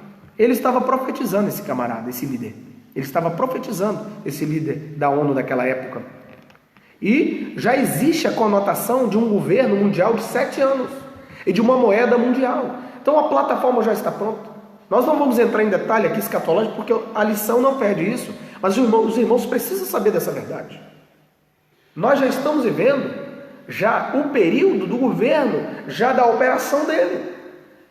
Ele estava profetizando, esse camarada, esse líder. Ele estava profetizando, esse líder da ONU daquela época. E já existe a conotação de um governo mundial de 7 anos e de uma moeda mundial. Então a plataforma já está pronta. Nós não vamos entrar em detalhe aqui escatológico, porque a lição não pede isso. Mas os irmãos precisam saber dessa verdade. Nós já estamos vivendo já o período do governo, já da operação dele.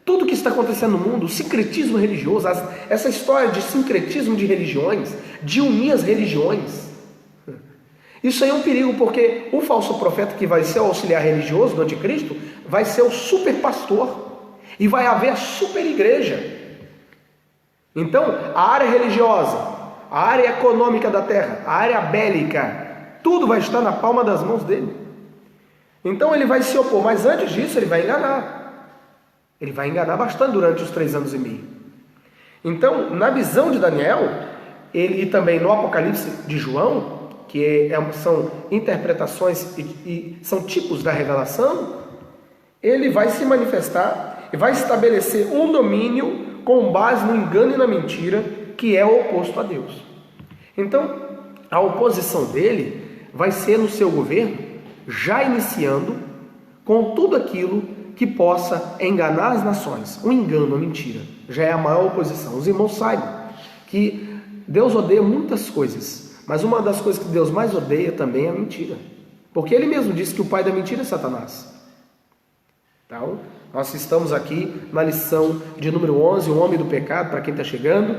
Tudo que está acontecendo no mundo, o sincretismo religioso, essa história de sincretismo de religiões, de unir as religiões, isso aí é um perigo, porque o falso profeta que vai ser o auxiliar religioso do anticristo, vai ser o super pastor, e vai haver a super igreja. Então, a área religiosa, a área econômica da terra, a área bélica, tudo vai estar na palma das mãos dele. Então ele vai se opor, mas antes disso ele vai enganar. Ele vai enganar bastante durante os 3 anos e meio. Então, na visão de Daniel, ele também no Apocalipse de João, que são interpretações e são tipos da revelação, ele vai se manifestar e vai estabelecer um domínio com base no engano e na mentira, que é o oposto a Deus. Então, a oposição dele vai ser no seu governo, já iniciando com tudo aquilo que possa enganar as nações. O engano, a mentira, já é a maior oposição. Os irmãos saibam que Deus odeia muitas coisas, mas uma das coisas que Deus mais odeia também é a mentira. Porque ele mesmo disse que o pai da mentira é Satanás. Então, nós estamos aqui na lição de número 11, o homem do pecado, para quem está chegando,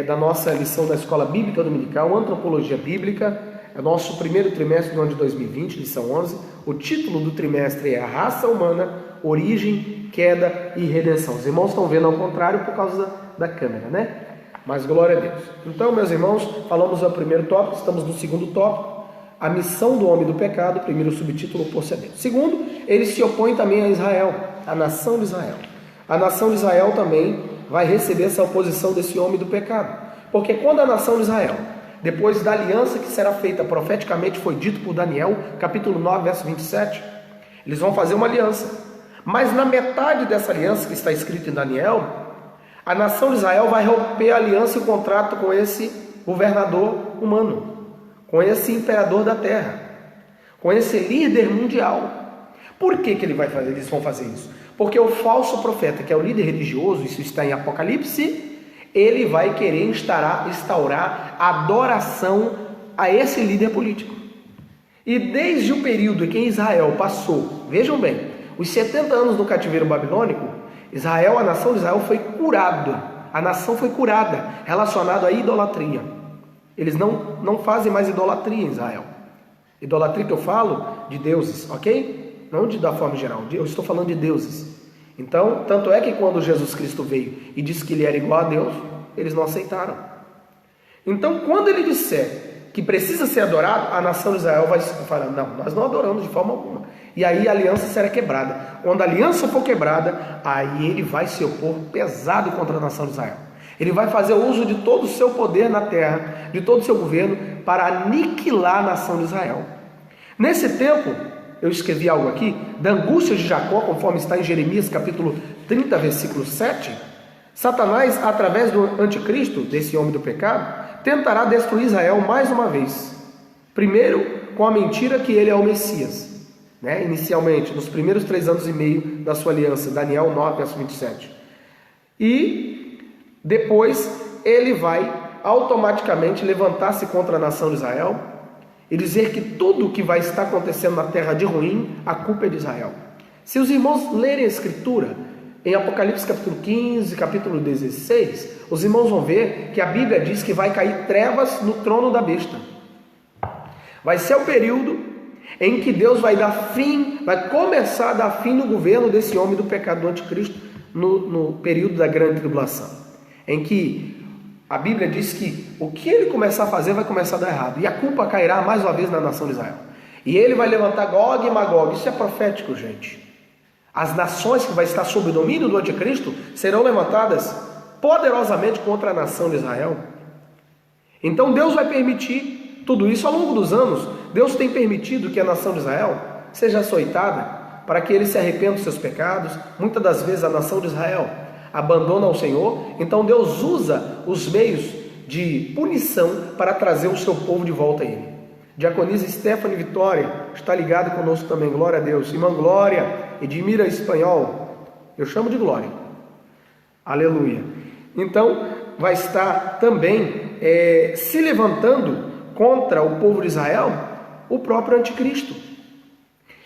da nossa lição da Escola Bíblica Dominical, Antropologia Bíblica. É o nosso primeiro trimestre do ano de 2020, lição 11. O título do trimestre é A Raça Humana, Origem, Queda e Redenção. Os irmãos estão vendo ao contrário por causa da câmera, né? Mas glória a Deus. Então, meus irmãos, falamos do primeiro tópico, estamos no segundo tópico, a missão do homem do pecado, primeiro subtítulo, procedente. Segundo, ele se opõe também a Israel, a nação de Israel. A nação de Israel também vai receber essa oposição desse homem do pecado. Porque quando a nação de Israel, depois da aliança que será feita profeticamente, foi dito por Daniel, capítulo 9, verso 27, eles vão fazer uma aliança. Mas na metade dessa aliança que está escrito em Daniel, a nação de Israel vai romper a aliança e o contrato com esse governador humano, com esse imperador da terra, com esse líder mundial. Por que eles vão fazer isso? Porque o falso profeta, que é o líder religioso, isso está em Apocalipse, ele vai querer instaurar adoração a esse líder político. E desde o período em que Israel passou, vejam bem, os 70 anos do cativeiro babilônico, Israel, a nação de Israel foi curada. A nação foi curada, relacionada à idolatria. Eles não fazem mais idolatria em Israel. Idolatria que eu falo de deuses, ok? Não da forma geral, eu estou falando de deuses. Então, tanto é que quando Jesus Cristo veio e disse que ele era igual a Deus, eles não aceitaram. Então, quando ele disser que precisa ser adorado, a nação de Israel vai falar, não, nós não adoramos de forma alguma. E aí a aliança será quebrada. Quando a aliança for quebrada, aí ele vai se opor pesado contra a nação de Israel. Ele vai fazer uso de todo o seu poder na terra, de todo o seu governo, para aniquilar a nação de Israel. Nesse tempo, eu escrevi algo aqui, da angústia de Jacó, conforme está em Jeremias capítulo 30, versículo 7, Satanás, através do anticristo, desse homem do pecado, tentará destruir Israel mais uma vez. Primeiro, com a mentira que ele é o Messias, né? Inicialmente, nos primeiros 3 anos e meio da sua aliança, Daniel 9, verso 27. E depois, ele vai automaticamente levantar-se contra a nação de Israel e dizer que tudo o que vai estar acontecendo na terra de ruim, a culpa é de Israel. Se os irmãos lerem a Escritura, em Apocalipse capítulo 15, capítulo 16, os irmãos vão ver que a Bíblia diz que vai cair trevas no trono da besta. Vai ser o período em que Deus vai começar a dar fim no governo desse homem do pecado do anticristo, no período da grande tribulação, em que a Bíblia diz que o que ele começar a fazer vai começar a dar errado, e a culpa cairá mais uma vez na nação de Israel. E ele vai levantar Gog e Magog. Isso é profético, gente. As nações que vai estar sob o domínio do anticristo serão levantadas poderosamente contra a nação de Israel. Então Deus vai permitir tudo isso ao longo dos anos. Deus tem permitido que a nação de Israel seja açoitada para que eles se arrependam dos seus pecados. Muitas das vezes a nação de Israel, abandonam ao Senhor, então Deus usa os meios de punição para trazer o seu povo de volta a Ele. Diaconisa Stephanie Vitória está ligada conosco também, glória a Deus. Irmã Glória, Edmira Espanhol, eu chamo de Glória, aleluia. Então, vai estar também se levantando contra o povo de Israel, o próprio anticristo.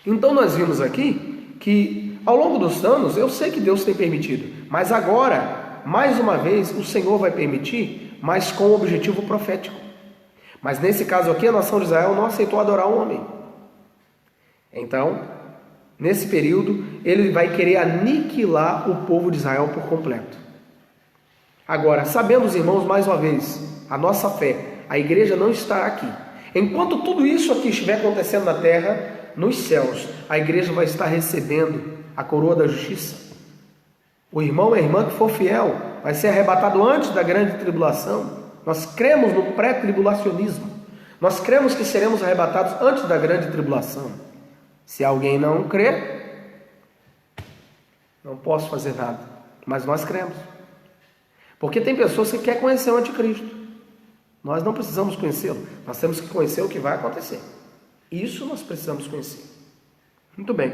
Então nós vimos aqui que ao longo dos anos, eu sei que Deus tem permitido, mas agora, mais uma vez, o Senhor vai permitir, mas com o objetivo profético. Mas nesse caso aqui, a nação de Israel não aceitou adorar o homem. Então, nesse período, ele vai querer aniquilar o povo de Israel por completo. Agora, sabendo os irmãos, mais uma vez, a nossa fé, a igreja não está aqui. Enquanto tudo isso aqui estiver acontecendo na terra, nos céus, a igreja vai estar recebendo a coroa da justiça. O irmão e a irmã que for fiel vai ser arrebatado antes da grande tribulação. Nós cremos no pré-tribulacionismo. Nós cremos que seremos arrebatados antes da grande tribulação. Se alguém não crê, não posso fazer nada. Mas nós cremos. Porque tem pessoas que querem conhecer o anticristo. Nós não precisamos conhecê-lo. Nós temos que conhecer o que vai acontecer. Isso nós precisamos conhecer. Muito bem.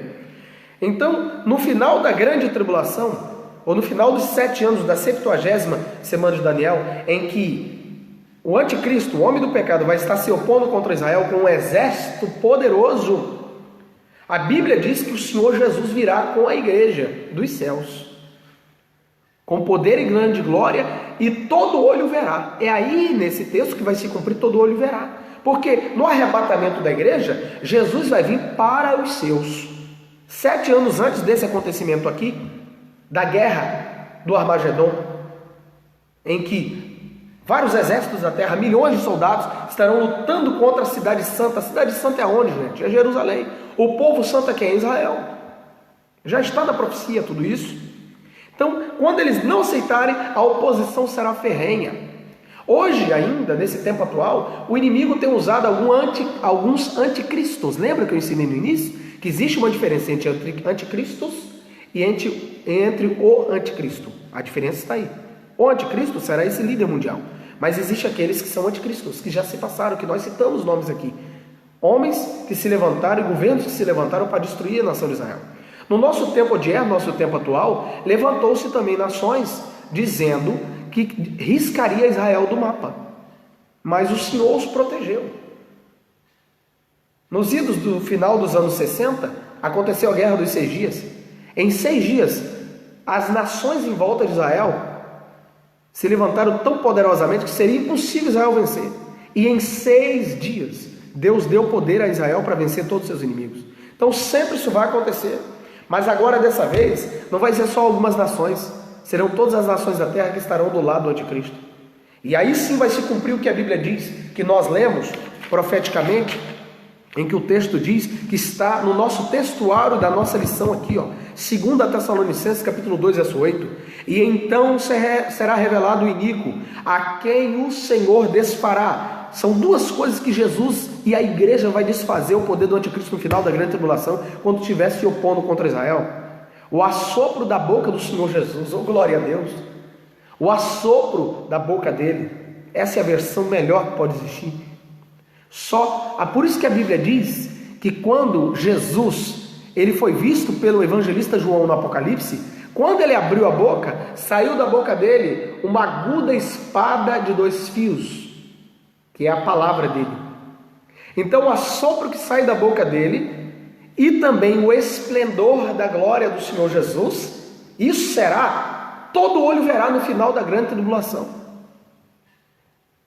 Então, no final da grande tribulação, ou no final dos 7 anos da 70ª semana de Daniel, em que o anticristo, o homem do pecado, vai estar se opondo contra Israel com um exército poderoso, a Bíblia diz que o Senhor Jesus virá com a igreja dos céus, com poder e grande glória, e todo olho verá. É aí nesse texto que vai se cumprir: todo olho verá. Porque no arrebatamento da igreja, Jesus vai vir para os seus. 7 anos antes desse acontecimento aqui, da guerra do Armagedon, em que vários exércitos da terra, milhões de soldados, estarão lutando contra a cidade santa. A cidade santa é onde, gente? É Jerusalém. O povo santo é quem? É Israel. Já está na profecia tudo isso. Então, quando eles não aceitarem, a oposição será ferrenha. Hoje ainda, nesse tempo atual, o inimigo tem usado alguns anticristos. Lembra que eu ensinei no início? Que existe uma diferença entre anticristos e entre o anticristo. A diferença está aí. O anticristo será esse líder mundial. Mas existe aqueles que são anticristos, que já se passaram, que nós citamos nomes aqui. Homens que se levantaram e governos que se levantaram para destruir a nação de Israel. No nosso tempo de era, nosso tempo atual, levantou-se também nações dizendo que riscaria Israel do mapa. Mas o Senhor os protegeu. Nos idos do final dos anos 60, aconteceu a Guerra dos 6 Dias. Em 6 dias, as nações em volta de Israel se levantaram tão poderosamente que seria impossível Israel vencer. E em 6 dias, Deus deu poder a Israel para vencer todos os seus inimigos. Então sempre isso vai acontecer. Mas agora, dessa vez, não vai ser só algumas nações. Serão todas as nações da terra que estarão do lado do anticristo. E aí sim vai se cumprir o que a Bíblia diz, que nós lemos profeticamente, em que o texto diz, que está no nosso textuário da nossa lição aqui, 2 Tessalonicenses capítulo 2, verso 8. E então será revelado o iníquo, a quem o Senhor desfará. São duas coisas que Jesus e a igreja vai desfazer o poder do anticristo no final da grande tribulação, quando estiver se opondo contra Israel. O assopro da boca do Senhor Jesus, oh glória a Deus, o assopro da boca dele, essa é a versão melhor que pode existir. Por isso que a Bíblia diz que quando Jesus, ele foi visto pelo evangelista João no Apocalipse, quando ele abriu a boca, saiu da boca dele uma aguda espada de 2 fios, que é a palavra dele. Então o assopro que sai da boca dele, e também o esplendor da glória do Senhor Jesus, isso será, todo olho verá no final da grande tribulação.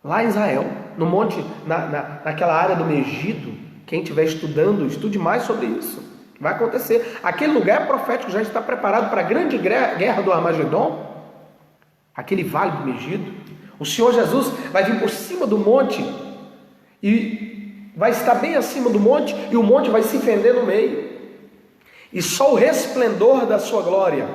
Lá em Israel, no monte, naquela área do Megido, quem estiver estudando, estude mais sobre isso. Vai acontecer. Aquele lugar profético já está preparado para a grande guerra do Armagedon, aquele vale do Megido. O Senhor Jesus vai vir por cima do monte e vai estar bem acima do monte, e o monte vai se fender no meio, e só o resplendor da sua glória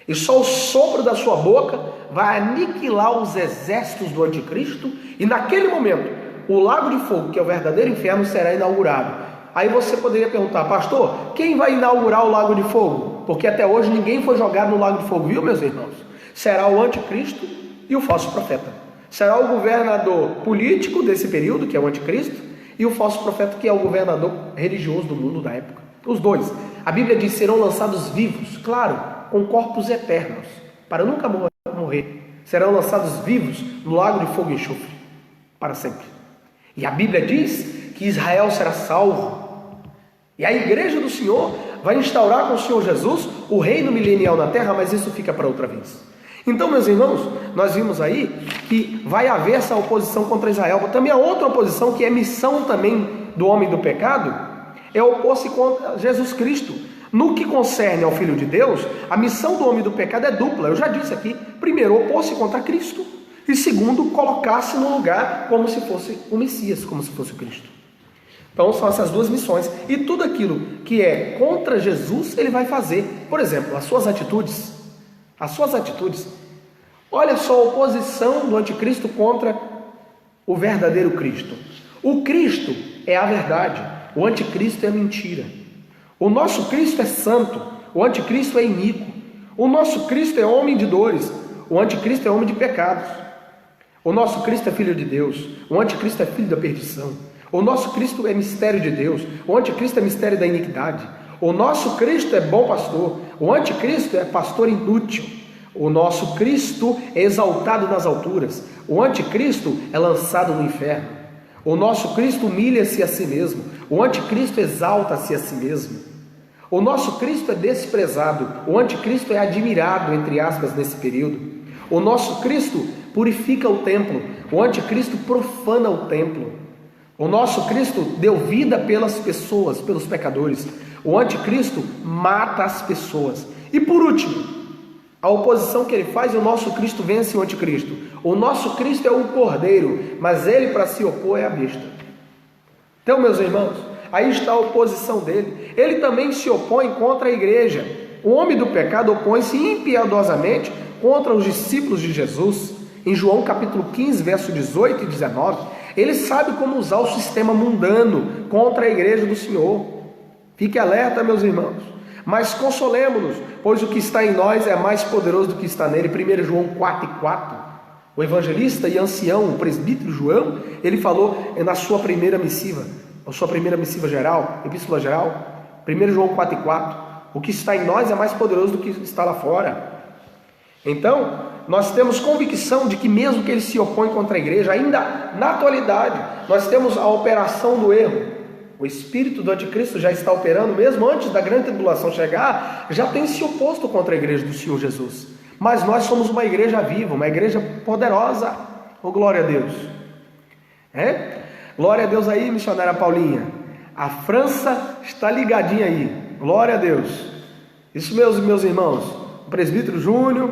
e só o sopro da sua boca vai aniquilar os exércitos do anticristo, e naquele momento o lago de fogo, que é o verdadeiro inferno, será inaugurado. Aí você poderia perguntar: pastor, quem vai inaugurar o lago de fogo? porque até hoje ninguém foi jogado no lago de fogo, viu, meus irmãos? Será o anticristo e o falso profeta. Será o governador político desse período, que é o anticristo, e o falso profeta, que é o governador religioso do mundo da época. Os dois. A Bíblia diz: serão lançados vivos, claro, com corpos eternos, para nunca morrer. Serão lançados vivos no lago de fogo e enxofre, para sempre. E a Bíblia diz que Israel será salvo. E a igreja do Senhor vai instaurar com o Senhor Jesus o reino milenial na terra, mas isso fica para outra vez. Então, meus irmãos, nós vimos aí que vai haver essa oposição contra Israel. Também a outra oposição, que é missão também do homem do pecado, é opor-se contra Jesus Cristo. No que concerne ao Filho de Deus, a missão do homem do pecado é dupla. Eu já disse aqui: primeiro, opor-se contra Cristo, e segundo, colocar-se no lugar como se fosse o Messias, como se fosse o Cristo. Então são essas duas missões. E tudo aquilo que é contra Jesus, ele vai fazer. Por exemplo, as suas atitudes. Olha só a oposição do anticristo contra o verdadeiro Cristo. O Cristo é a verdade, o anticristo é a mentira. O nosso Cristo é santo, o anticristo é iníquo. O nosso Cristo é homem de dores, o anticristo é homem de pecados. O nosso Cristo é filho de Deus, o anticristo é filho da perdição. O nosso Cristo é mistério de Deus, o anticristo é mistério da iniquidade. O nosso Cristo é bom pastor, o anticristo é pastor inútil. O nosso Cristo é exaltado nas alturas, o anticristo é lançado no inferno. O nosso Cristo humilha-se a si mesmo, o anticristo exalta-se a si mesmo. O nosso Cristo é desprezado, o anticristo é admirado, entre aspas, nesse período. O nosso Cristo purifica o templo, o anticristo profana o templo. O nosso Cristo deu vida pelas pessoas, pelos pecadores. O anticristo mata as pessoas. E por último, a oposição que ele faz, o nosso Cristo vence o anticristo. O nosso Cristo é o cordeiro, mas ele, para se opor, é a besta. Então, meus irmãos, aí está a oposição dele. Ele também se opõe contra a igreja. O homem do pecado opõe-se impiedosamente contra os discípulos de Jesus. Em João capítulo 15, verso 18 e 19, ele sabe como usar o sistema mundano contra a igreja do Senhor. Fique alerta, meus irmãos. Mas consolemo-nos, pois o que está em nós é mais poderoso do que está nele. 1 João 4,4. O evangelista e ancião, o presbítero João, ele falou na sua primeira missiva, geral, epístola geral, 1 João 4,4. O que está em nós é mais poderoso do que está lá fora. Então, nós temos convicção de que mesmo que ele se opõe contra a igreja, ainda na atualidade, nós temos a operação do erro. O espírito do anticristo já está operando, mesmo antes da grande tribulação chegar, já tem se oposto contra a igreja do Senhor Jesus. Mas nós somos uma igreja viva, uma igreja poderosa. Oh, glória a Deus. Glória a Deus aí, missionária Paulinha. A França está ligadinha aí. Glória a Deus. Isso, meus irmãos. O presbítero Júnior,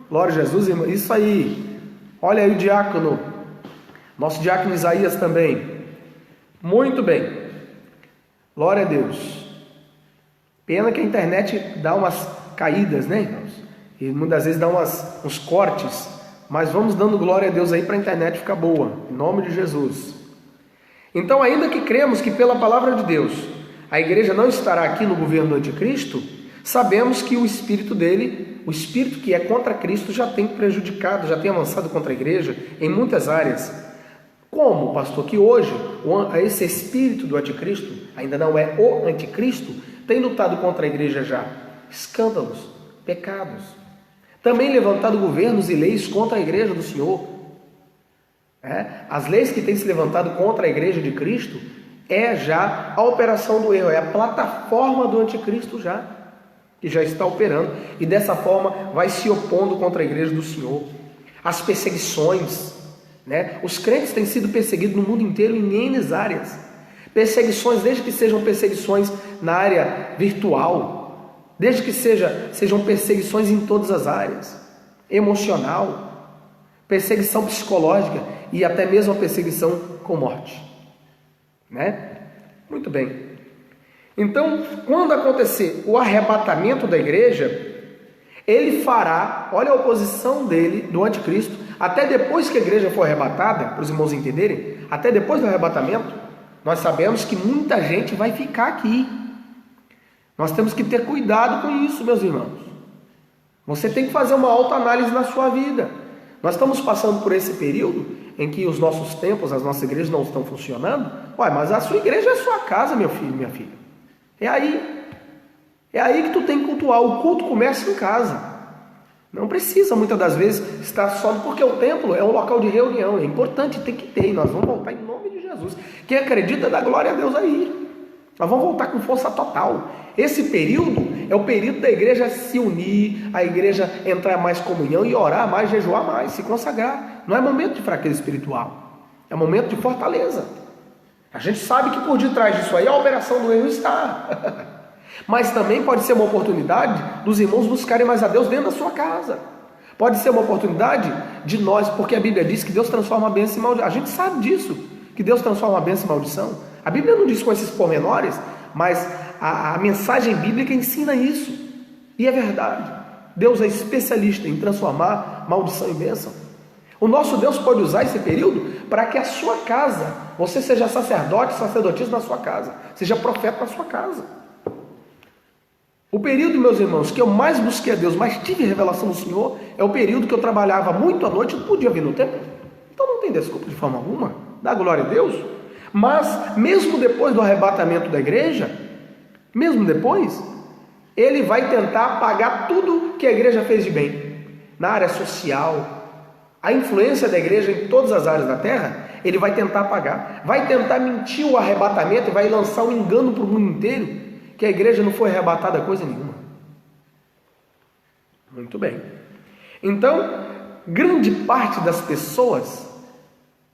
glória a Jesus, irmão. Isso aí. Olha aí o diácono. Nosso diácono Isaías também. Muito bem. Glória a Deus. Pena que a internet dá umas caídas, né, irmãos? E muitas vezes dá uns cortes. Mas vamos dando glória a Deus aí para a internet ficar boa. Em nome de Jesus. Então, ainda que cremos que pela palavra de Deus a igreja não estará aqui no governo do anticristo, sabemos que o espírito dele, o espírito que é contra Cristo, já tem prejudicado, já tem avançado contra a igreja em muitas áreas. Como, pastor, que hoje esse espírito do anticristo, ainda não é o anticristo, tem lutado contra a igreja já? Escândalos, pecados. Também levantado governos e leis contra a igreja do Senhor. As leis que têm se levantado contra a igreja de Cristo é já a operação do erro, é a plataforma do anticristo já, que já está operando, e dessa forma vai se opondo contra a igreja do Senhor. As perseguições, os crentes têm sido perseguidos no mundo inteiro em N áreas. Perseguições, desde que sejam perseguições na área virtual, desde que sejam perseguições em todas as áreas, emocional, perseguição psicológica e até mesmo a perseguição com morte. Muito bem. Então, quando acontecer o arrebatamento da igreja, ele fará, olha a oposição dele, do anticristo, até depois que a igreja for arrebatada, para os irmãos entenderem, até depois do arrebatamento, nós sabemos que muita gente vai ficar aqui. Nós temos que ter cuidado com isso, meus irmãos. Você tem que fazer uma autoanálise na sua vida. Nós estamos passando por esse período em que os nossos templos, as nossas igrejas não estão funcionando. Ué, mas a sua igreja é a sua casa, meu filho, minha filha. É aí que tu tem que cultuar. O culto começa em casa. Não precisa, muitas das vezes, estar só, porque o templo é um local de reunião. É importante, tem que ter. E nós vamos voltar em nome de Jesus. Quem acredita, dá glória a Deus aí. Nós vamos voltar com força total. Esse período é o período da igreja se unir, a igreja entrar mais em comunhão e orar mais, jejuar mais, se consagrar. Não é momento de fraqueza espiritual, é momento de fortaleza. A gente sabe que por detrás disso aí a operação do erro está. Mas também pode ser uma oportunidade dos irmãos buscarem mais a Deus dentro da sua casa. Pode ser uma oportunidade de nós, porque a Bíblia diz que Deus transforma a bênção em maldição. A gente sabe disso, que Deus transforma a bênção em maldição. A Bíblia não diz com esses pormenores, mas a mensagem bíblica ensina isso. E é verdade. Deus é especialista em transformar maldição em bênção. O nosso Deus pode usar esse período para que a sua casa, você seja sacerdote, sacerdotisa na sua casa, seja profeta na sua casa. O período, meus irmãos, que eu mais busquei a Deus, mais tive revelação do Senhor, é o período que eu trabalhava muito à noite e não podia vir no templo. Então não tem desculpa de forma alguma, dá glória a Deus. Mas mesmo depois do arrebatamento da igreja, mesmo depois, ele vai tentar apagar tudo que a igreja fez de bem. Na área social, a influência da igreja em todas as áreas da terra, ele vai tentar apagar. Vai tentar mentir o arrebatamento e vai lançar um engano para o mundo inteiro, que a igreja não foi arrebatada coisa nenhuma. Muito bem. Então, grande parte das pessoas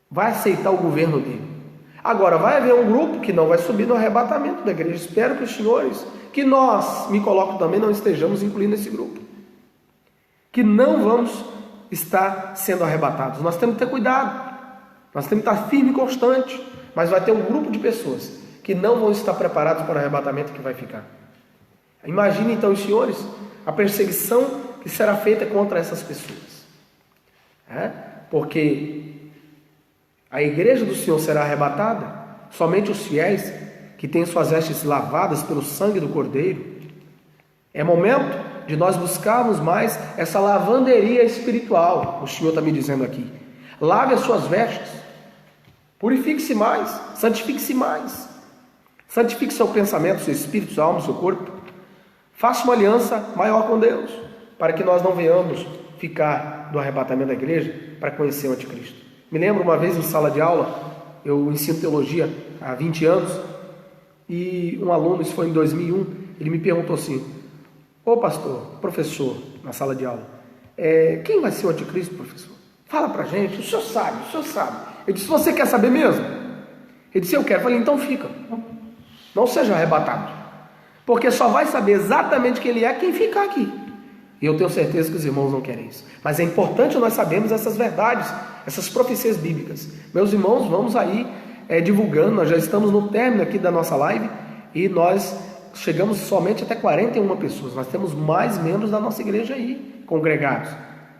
vai aceitar o governo dele. Agora, vai haver um grupo que não vai subir no arrebatamento da igreja. Espero que os senhores, que nós, me coloco também, não estejamos incluindo esse grupo. Que não vamos estar sendo arrebatados. Nós temos que ter cuidado. Nós temos que estar firme e constante. Mas vai ter um grupo de pessoas que não vão estar preparados para o arrebatamento que vai ficar. Imagine então, os senhores, a perseguição que será feita contra essas pessoas. Porque a igreja do Senhor será arrebatada, somente os fiéis que têm suas vestes lavadas pelo sangue do Cordeiro. É momento de nós buscarmos mais essa lavanderia espiritual. O Senhor está me dizendo aqui. Lave as suas vestes, purifique-se mais, santifique-se mais. Santifique seu pensamento, seu espírito, sua alma, seu corpo. Faça uma aliança maior com Deus, para que nós não venhamos ficar do arrebatamento da igreja para conhecer o anticristo. Me lembro uma vez em sala de aula, eu ensino teologia há 20 anos, e um aluno, isso foi em 2001, ele me perguntou assim: ô pastor, professor, na sala de aula, quem vai ser o anticristo, professor? Fala pra gente, o senhor sabe, o senhor sabe. Eu disse: você quer saber mesmo? Ele disse: eu quero. Eu falei: então fica. Não seja arrebatado, porque só vai saber exatamente quem ele é quem ficar aqui. E eu tenho certeza que os irmãos não querem isso. Mas é importante nós sabermos essas verdades, essas profecias bíblicas. Meus irmãos, vamos aí divulgando. Nós já estamos no término aqui da nossa live e nós chegamos somente até 41 pessoas. Nós temos mais membros da nossa igreja aí, congregados.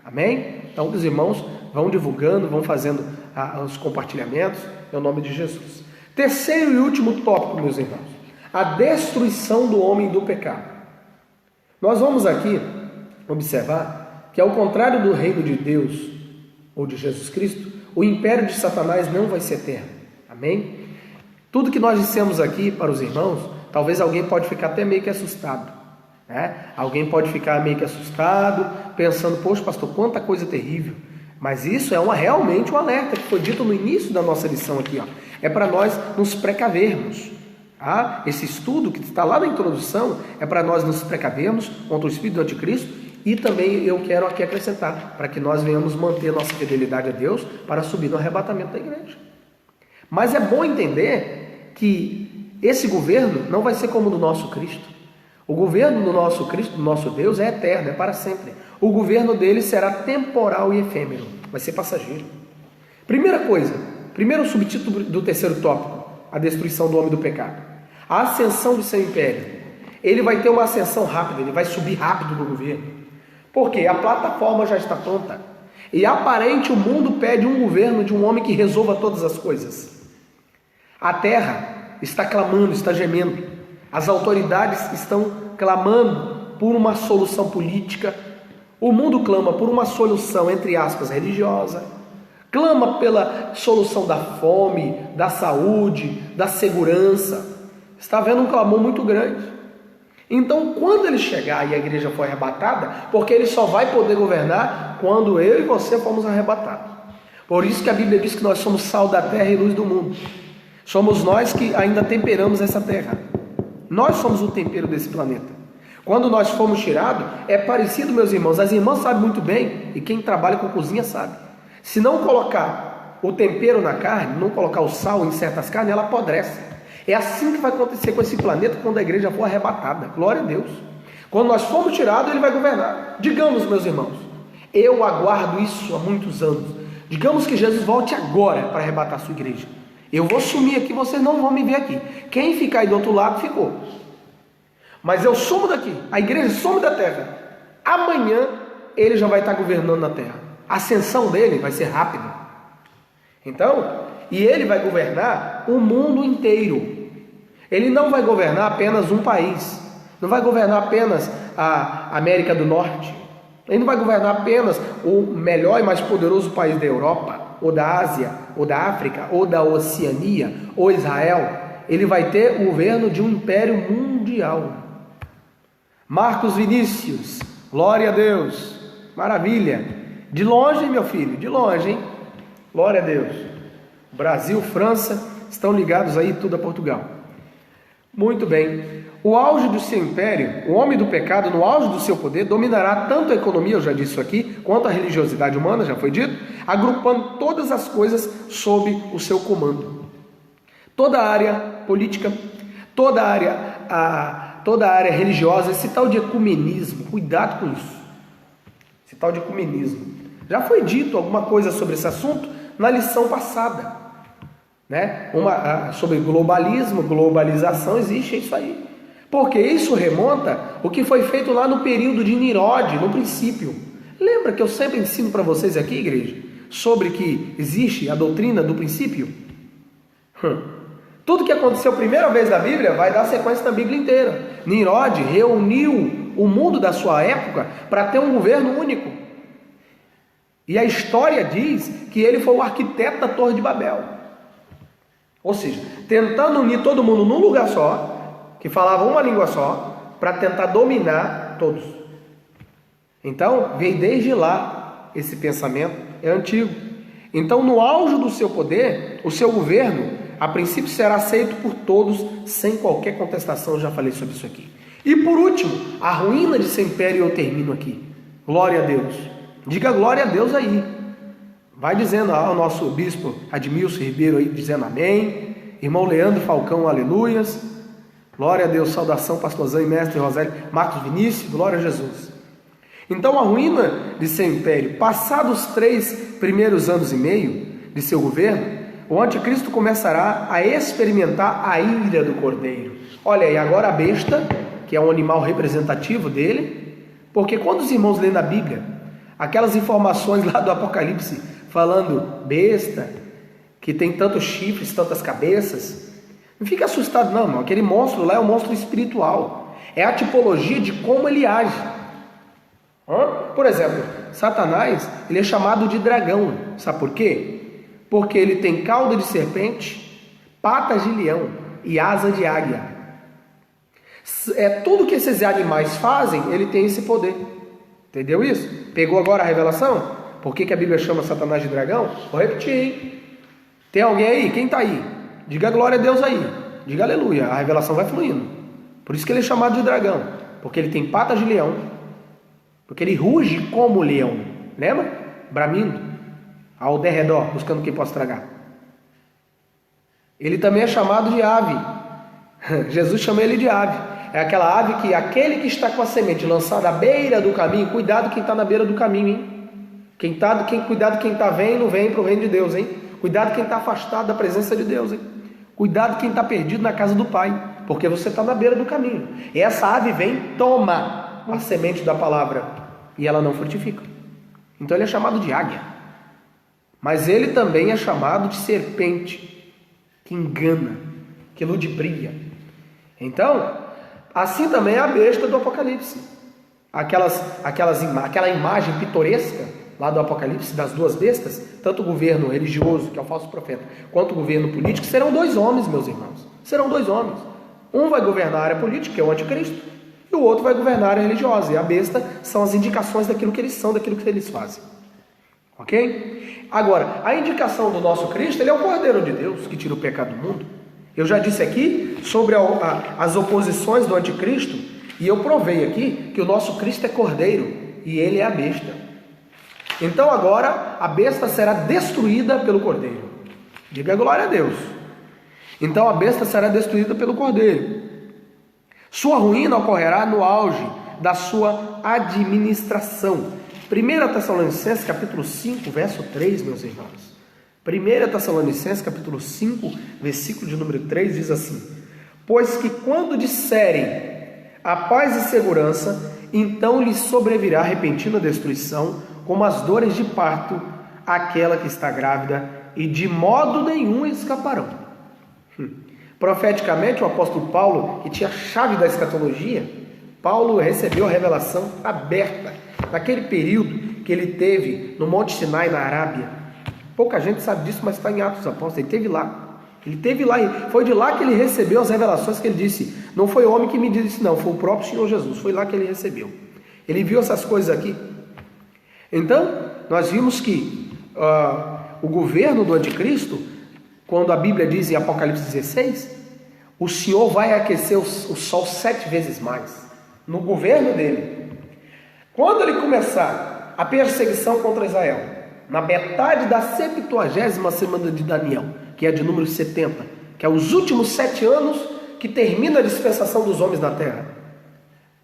Amém? Então os irmãos vão divulgando, vão fazendo os compartilhamentos, em nome de Jesus. Terceiro e último tópico, meus irmãos: a destruição do homem do pecado. Nós vamos aqui observar que, ao contrário do reino de Deus ou de Jesus Cristo, o império de Satanás não vai ser eterno. Amém? Tudo que nós dissemos aqui para os irmãos, talvez alguém pode ficar até meio que assustado, né? Alguém pode ficar meio que assustado, pensando: poxa, pastor, quanta coisa terrível. Mas isso é realmente um alerta que foi dito no início da nossa lição aqui, ó. É para nós nos precavermos. Esse estudo que está lá na introdução é para nós nos precavermos contra o espírito do anticristo. E também eu quero aqui acrescentar, para que nós venhamos manter nossa fidelidade a Deus para subir no arrebatamento da igreja. Mas é bom entender que esse governo não vai ser como o do nosso Cristo. O governo do nosso Cristo, do nosso Deus, é eterno, é para sempre. O governo dele será temporal e efêmero, vai ser passageiro. Primeira coisa, primeiro subtítulo do terceiro tópico: a destruição do homem do pecado. A ascensão do seu império. Ele vai ter uma ascensão rápida, ele vai subir rápido no governo. Porque a plataforma já está pronta. E aparente o mundo pede um governo de um homem que resolva todas as coisas. A terra está clamando, está gemendo. As autoridades estão clamando por uma solução política. O mundo clama por uma solução, entre aspas, religiosa. Clama pela solução da fome, da saúde, da segurança. Está havendo um clamor muito grande. Então, quando ele chegar e a igreja for arrebatada, porque ele só vai poder governar quando eu e você formos arrebatados. Por isso que a Bíblia diz que nós somos sal da terra e luz do mundo. Somos nós que ainda temperamos essa terra. Nós somos o tempero desse planeta. Quando nós formos tirados, é parecido, meus irmãos. As irmãs sabem muito bem, e quem trabalha com cozinha sabe. Se não colocar o tempero na carne, não colocar o sal em certas carnes, ela apodrece. É assim que vai acontecer com esse planeta quando a igreja for arrebatada. Glória a Deus. Quando nós formos tirados, ele vai governar. Digamos, meus irmãos, eu aguardo isso há muitos anos. Digamos que Jesus volte agora para arrebatar a sua igreja. Eu vou sumir aqui, vocês não vão me ver aqui. Quem ficar aí do outro lado, ficou. Mas eu sumo daqui, a igreja some da terra. Amanhã, ele já vai estar governando na terra. A ascensão dele vai ser rápida. Então, e ele vai governar o mundo inteiro. Ele não vai governar apenas um país. Não vai governar apenas a América do Norte. Ele não vai governar apenas o melhor e mais poderoso país da Europa, ou da Ásia, ou da África, ou da Oceania, ou Israel. Ele vai ter o governo de um império mundial. Marcos Vinícius, glória a Deus, maravilha. De longe, meu filho, de longe, hein? Glória a Deus. Brasil, França, estão ligados aí tudo a Portugal. Muito bem. O auge do seu império, o homem do pecado, no auge do seu poder, dominará tanto a economia, eu já disse isso aqui, quanto a religiosidade humana, já foi dito, agrupando todas as coisas sob o seu comando. Toda a área política, toda a área religiosa, esse tal de ecumenismo, cuidado com isso. Esse tal de ecumenismo. Já foi dito alguma coisa sobre esse assunto na lição passada, né? Sobre globalismo, globalização, existe isso aí. Porque isso remonta o que foi feito lá no período de Nirode, no princípio. Lembra que eu sempre ensino para vocês aqui, igreja, sobre que existe a doutrina do princípio? Tudo que aconteceu a primeira vez na Bíblia vai dar sequência na Bíblia inteira. Nirode reuniu o mundo da sua época para ter um governo único. E a história diz que ele foi o arquiteto da Torre de Babel. Ou seja, tentando unir todo mundo num lugar só, que falava uma língua só, para tentar dominar todos. Então, veio desde lá esse pensamento, é antigo. Então, no auge do seu poder, o seu governo, a princípio será aceito por todos, sem qualquer contestação, eu já falei sobre isso aqui. E por último, a ruína de seu império, eu termino aqui. Glória a Deus. Diga glória a Deus aí. Vai dizendo, o nosso bispo Admilson Ribeiro aí, dizendo amém. Irmão Leandro Falcão, aleluias. Glória a Deus, saudação, pastorzão e mestre Rosélio, Marcos Vinícius, glória a Jesus. Então a ruína de seu império, passados 3 primeiros anos e meio de seu governo, o anticristo começará a experimentar a ira do cordeiro. Olha aí, agora a besta, que é um animal representativo dele, porque quando os irmãos lêem na Bíblia, aquelas informações lá do Apocalipse, falando besta, que tem tantos chifres, tantas cabeças, não fica assustado não, irmão. Aquele monstro lá é um monstro espiritual. É a tipologia de como ele age. Por exemplo, Satanás, ele é chamado de dragão. Sabe por quê? Porque ele tem cauda de serpente, patas de leão e asa de águia. Tudo que esses animais fazem, ele tem esse poder. Entendeu isso? Pegou agora a revelação? Por que a Bíblia chama Satanás de dragão? Vou repetir, hein? Tem alguém aí? Quem está aí? Diga glória a Deus aí. Diga aleluia. A revelação vai fluindo. Por isso que ele é chamado de dragão. Porque ele tem patas de leão. Porque ele ruge como leão. Lembra? Bramindo. Ao derredor, buscando quem possa tragar. Ele também é chamado de ave. Jesus chama ele de ave. É aquela ave que aquele que está com a semente lançada à beira do caminho. Cuidado quem está na beira do caminho, hein? Cuidado quem está vendo, vem para o reino de Deus, hein? Cuidado quem está afastado da presença de Deus, hein? Cuidado quem está perdido na casa do Pai, porque você está na beira do caminho. E essa ave vem, toma a semente da palavra, e ela não frutifica. Então ele é chamado de águia. Mas ele também é chamado de serpente, que engana, que ludibria. Então, assim também é a besta do Apocalipse. Aquela imagem pitoresca lá do Apocalipse das duas bestas, tanto o governo religioso, que é o falso profeta, quanto o governo político, serão dois homens, meus irmãos. Serão dois homens. Um vai governar a área política, que é o anticristo, e o outro vai governar a área religiosa. E a besta são as indicações daquilo que eles são, daquilo que eles fazem. Ok? Agora, a indicação do nosso Cristo, ele é o Cordeiro de Deus que tira o pecado do mundo. Eu já disse aqui sobre as oposições do anticristo, e eu provei aqui que o nosso Cristo é Cordeiro e ele é a besta. Então agora a besta será destruída pelo Cordeiro. Diga glória a Deus. Então a besta será destruída pelo Cordeiro. Sua ruína ocorrerá no auge da sua administração. 1 Tessalonicenses capítulo 5, verso 3, meus irmãos. 1 Tessalonicenses capítulo 5, versículo de número 3 diz assim: pois que quando disserem a paz e segurança, então lhes sobrevirá repentina destruição, como as dores de parto, aquela que está grávida, e de modo nenhum escaparão. Profeticamente, o apóstolo Paulo, que tinha a chave da escatologia, Paulo recebeu a revelação aberta, naquele período que ele teve no Monte Sinai, na Arábia. Pouca gente sabe disso, mas está em Atos dos Apóstolos, ele esteve lá. Ele esteve lá, e foi de lá que ele recebeu as revelações que ele disse. Não foi o homem que me disse, não, foi o próprio Senhor Jesus, foi lá que ele recebeu. Ele viu essas coisas aqui. Então, nós vimos que o governo do anticristo, quando a Bíblia diz em Apocalipse 16, o Senhor vai aquecer o sol 7 vezes mais, no governo dele. Quando ele começar a perseguição contra Israel, na metade da 70ª semana de Daniel, que é de número 70, que é os últimos 7 anos que termina a dispensação dos homens da terra.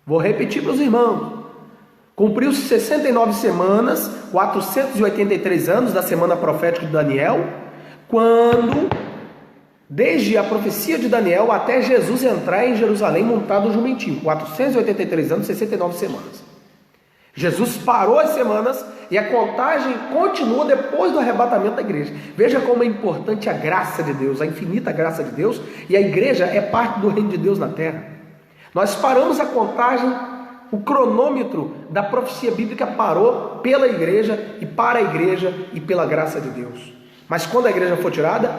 Vou repetir para os irmãos. Cumpriu-se 69 semanas, 483 anos da semana profética de Daniel, quando, desde a profecia de Daniel até Jesus entrar em Jerusalém montado no jumentinho, 483 anos, 69 semanas. Jesus parou as semanas e a contagem continua depois do arrebatamento da igreja. Veja como é importante a graça de Deus, a infinita graça de Deus, e a igreja é parte do reino de Deus na terra. Nós paramos a contagem, o cronômetro da profecia bíblica parou pela igreja e para a igreja e pela graça de Deus. Mas quando a igreja for tirada,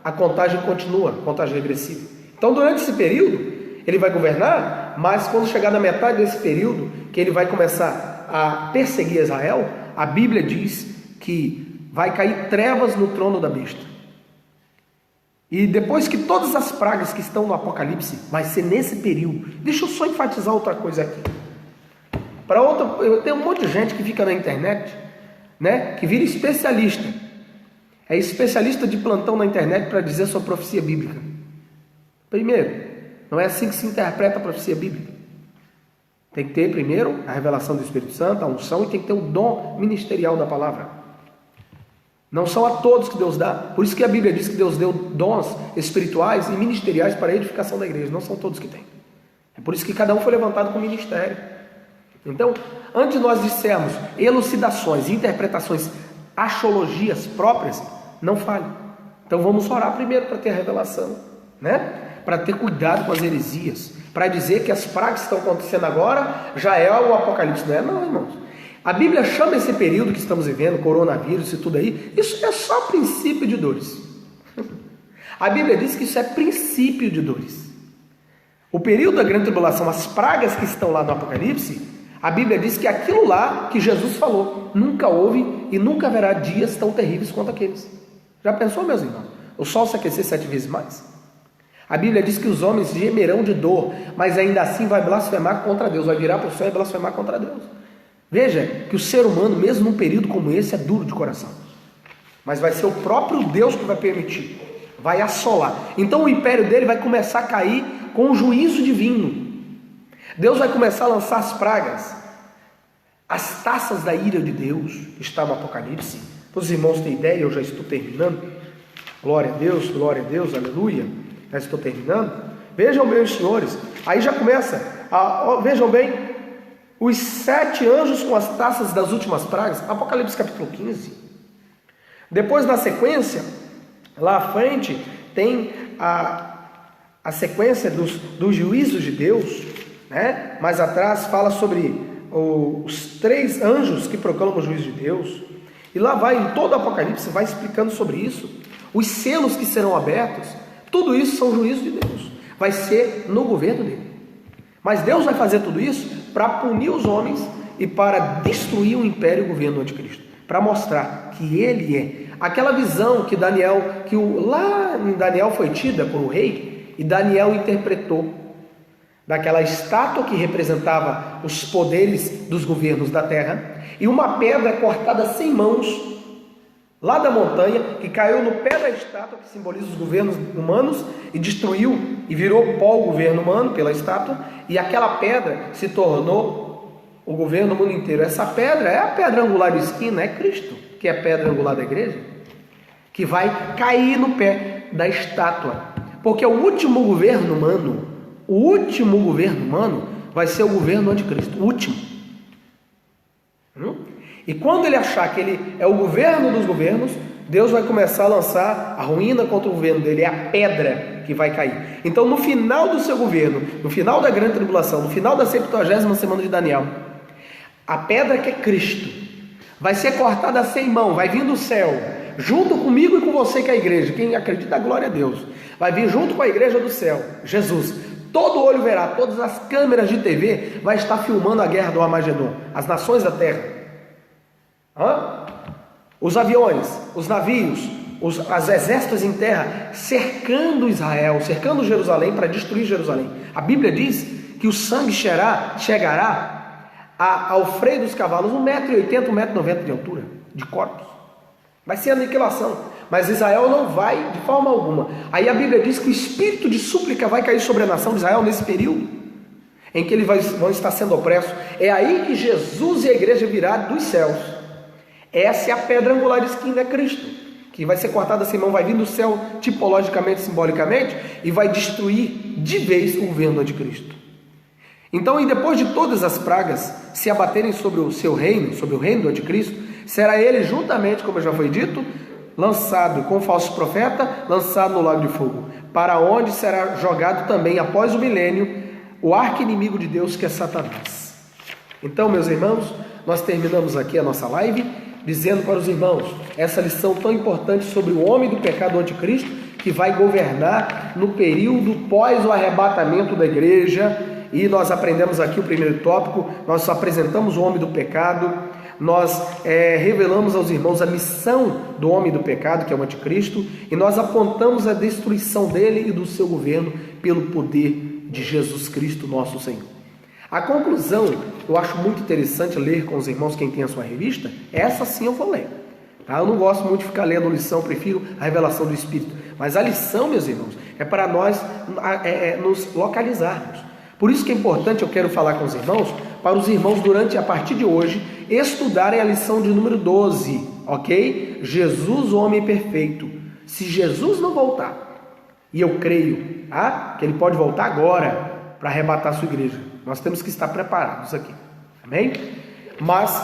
a contagem continua, a contagem regressiva. Então durante esse período, ele vai governar, mas quando chegar na metade desse período, que ele vai começar a perseguir Israel, a Bíblia diz que vai cair trevas no trono da besta. E depois que todas as pragas que estão no Apocalipse, vai ser nesse período. Deixa eu só enfatizar outra coisa aqui. Eu tenho um monte de gente que fica na internet, né, que vira especialista. É especialista de plantão na internet para dizer sua profecia bíblica. Primeiro, não é assim que se interpreta a profecia bíblica. Tem que ter primeiro a revelação do Espírito Santo, a unção, e tem que ter o dom ministerial da palavra. Não são a todos que Deus dá. Por isso que a Bíblia diz que Deus deu dons espirituais e ministeriais para a edificação da igreja. Não são todos que têm. É por isso que cada um foi levantado com ministério. Então, antes de nós dissermos elucidações, interpretações, axiologias próprias, não fale. Então vamos orar primeiro para ter a revelação, né? Para ter cuidado com as heresias, para dizer que as pragas que estão acontecendo agora já é o Apocalipse. Não, irmãos. A Bíblia chama esse período que estamos vivendo, coronavírus e tudo aí, isso é só princípio de dores. A Bíblia diz que isso é princípio de dores. O período da grande tribulação, as pragas que estão lá no Apocalipse, a Bíblia diz que aquilo lá que Jesus falou, nunca houve e nunca haverá dias tão terríveis quanto aqueles. Já pensou, meus irmãos? O sol se aquecer 7 vezes mais? A Bíblia diz que os homens gemerão de dor, mas ainda assim vai blasfemar contra Deus, vai virar para o céu e blasfemar contra Deus. Veja que o ser humano, mesmo num período como esse, é duro de coração. Mas vai ser o próprio Deus que vai permitir, vai assolar. Então o império dele vai começar a cair com o juízo divino. Deus vai começar a lançar as pragas. As taças da ira de Deus, está no Apocalipse. Para os irmãos terem ideia, eu já estou terminando. Glória a Deus, aleluia. Já estou terminando. Vejam bem, os senhores. Aí já começa. Vejam bem. Os 7 anjos com as taças das últimas pragas. Apocalipse capítulo 15. Depois, na sequência, lá à frente, tem a sequência dos juízos de Deus, né? Mais atrás fala sobre os 3 anjos que proclamam o juízo de Deus. E lá vai, em todo o Apocalipse, vai explicando sobre isso. Os selos que serão abertos, tudo isso são juízos de Deus. Vai ser no governo dele. Mas Deus vai fazer tudo isso para punir os homens e para destruir o império e o governo do anticristo. Para mostrar que ele é. Aquela visão que lá em Daniel foi tida por o rei, e Daniel interpretou, daquela estátua que representava os poderes dos governos da terra, e uma pedra cortada sem mãos, lá da montanha, que caiu no pé da estátua, que simboliza os governos humanos, e destruiu, e virou pó o governo humano pela estátua, e aquela pedra se tornou o governo do mundo inteiro. Essa pedra é a pedra angular de esquina, é Cristo, que é a pedra angular da igreja, que vai cair no pé da estátua, porque o último governo humano vai ser o governo do anticristo, o último. E quando ele achar que ele é o governo dos governos, Deus vai começar a lançar a ruína contra o governo dele, é a pedra que vai cair. Então, no final do seu governo, no final da grande tribulação, no final da 70ª semana de Daniel, a pedra que é Cristo vai ser cortada sem mão, vai vir do céu, junto comigo e com você que é a igreja. Quem acredita, glória a Deus. Vai vir junto com a igreja do céu, Jesus. Todo olho verá, todas as câmeras de TV vai estar filmando a guerra do Armagedon, as nações da terra. Os aviões, os navios, os exércitos em terra cercando Israel, cercando Jerusalém para destruir Jerusalém. A Bíblia diz que o sangue chegará ao freio dos cavalos 1,80 m, 1,90 m de altura, de corpos. Vai ser aniquilação, mas Israel não vai de forma alguma. Aí a Bíblia diz que o espírito de súplica vai cair sobre a nação de Israel nesse período em que eles vão estar sendo opressos. É aí que Jesus e a igreja virá dos céus. Essa é a pedra angular de esquina, é Cristo, que vai ser cortada sem mão, vai vir do céu tipologicamente, simbolicamente, e vai destruir de vez o governo de Cristo. Então, e depois de todas as pragas se abaterem sobre o seu reino, sobre o reino do anticristo, será ele juntamente, como já foi dito, lançado com o falso profeta, lançado no lago de fogo, para onde será jogado também, após o milênio, o arqui-inimigo de Deus, que é Satanás. Então, meus irmãos, nós terminamos aqui a nossa live, dizendo para os irmãos essa lição tão importante sobre o homem do pecado, o anticristo, que vai governar no período pós o arrebatamento da igreja. E nós aprendemos aqui o primeiro tópico, nós apresentamos o homem do pecado, nós revelamos aos irmãos a missão do homem do pecado, que é o anticristo, e nós apontamos a destruição dele e do seu governo pelo poder de Jesus Cristo, nosso Senhor. A conclusão, eu acho muito interessante ler com os irmãos, quem tem a sua revista, essa sim eu vou ler. Tá? Eu não gosto muito de ficar lendo lição, prefiro a revelação do Espírito. Mas a lição, meus irmãos, é para nós nos localizarmos. Por isso que é importante, eu quero falar com os irmãos, para os irmãos a partir de hoje, estudarem a lição de número 12, ok? Jesus, o homem perfeito. Se Jesus não voltar, e eu creio que ele pode voltar agora para arrebatar a sua igreja, nós temos que estar preparados aqui, amém? Mas,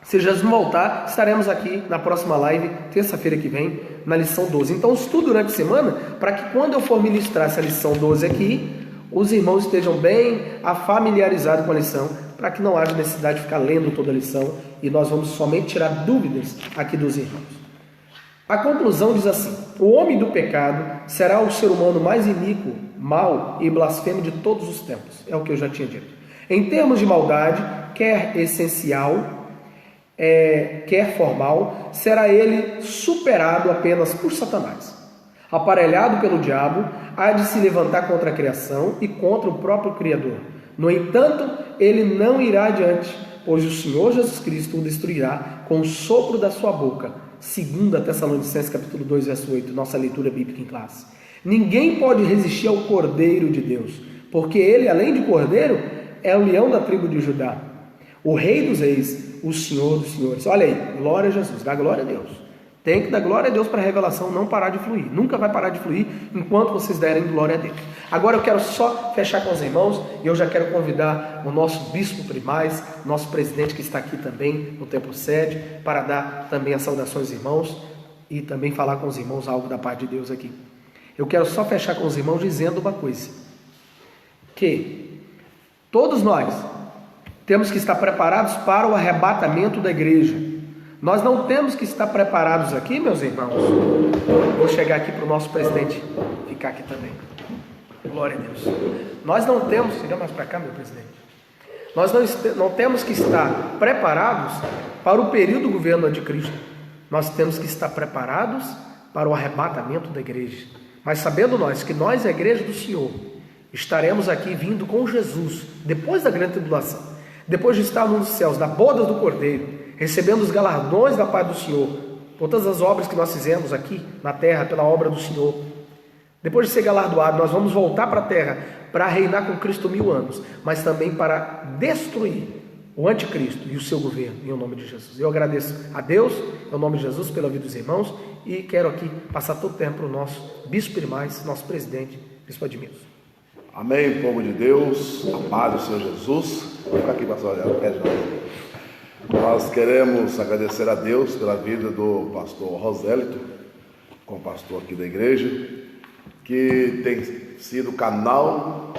se Jesus não voltar, estaremos aqui na próxima live, terça-feira que vem, na lição 12. Então, estudo durante a semana, para que quando eu for ministrar essa lição 12 aqui, os irmãos estejam bem familiarizados com a lição, para que não haja necessidade de ficar lendo toda a lição, e nós vamos somente tirar dúvidas aqui dos irmãos. A conclusão diz assim: o homem do pecado será o ser humano mais iníquo, mau e blasfemo de todos os tempos. É o que eu já tinha dito. Em termos de maldade, quer essencial, quer formal, será ele superado apenas por Satanás. Aparelhado pelo diabo, há de se levantar contra a criação e contra o próprio Criador. No entanto, ele não irá adiante, pois o Senhor Jesus Cristo o destruirá com o sopro da sua boca. 2 Tessalonicenses capítulo 2, verso 8, nossa leitura bíblica em classe. Ninguém pode resistir ao Cordeiro de Deus, porque ele, além de Cordeiro, é o leão da tribo de Judá, o Rei dos reis, o Senhor dos senhores. Olha aí, glória a Jesus, dá glória a Deus. Tem que dar glória a Deus para a revelação não parar de fluir. Nunca vai parar de fluir enquanto vocês derem glória a Deus. Agora eu quero só fechar com os irmãos, e eu já quero convidar o nosso bispo primaz, nosso presidente que está aqui também no templo sede, para dar também as saudações aos irmãos e também falar com os irmãos algo da parte de Deus aqui. Eu quero só fechar com os irmãos dizendo uma coisa, que todos nós temos que estar preparados para o arrebatamento da igreja. Nós não temos que estar preparados aqui, meus irmãos. Vou chegar aqui para o nosso presidente ficar aqui também. Glória a Deus. Nós não temos, chega mais para cá, meu presidente. Nós não temos que estar preparados para o período do governo anticristo. Nós temos que estar preparados para o arrebatamento da igreja. Mas sabendo nós que nós, a igreja do Senhor, estaremos aqui vindo com Jesus, depois da grande tribulação, depois de estarmos nos céus, na boda do Cordeiro, recebendo os galardões da paz do Senhor, por todas as obras que nós fizemos aqui na terra, pela obra do Senhor. Depois de ser galardoado, nós vamos voltar para a terra para reinar com Cristo 1000 anos, mas também para destruir o anticristo e o seu governo, em nome de Jesus. Eu agradeço a Deus, em nome de Jesus, pela vida dos irmãos, e quero aqui passar todo o tempo para o nosso bispo primaz, nosso presidente, bispo Admilson.
Amém, povo de Deus, a paz do Senhor Jesus. Vou ficar aqui, pastor Adriano. Nós queremos agradecer a Deus pela vida do pastor Rosélito, como pastor aqui da igreja, que tem sido canal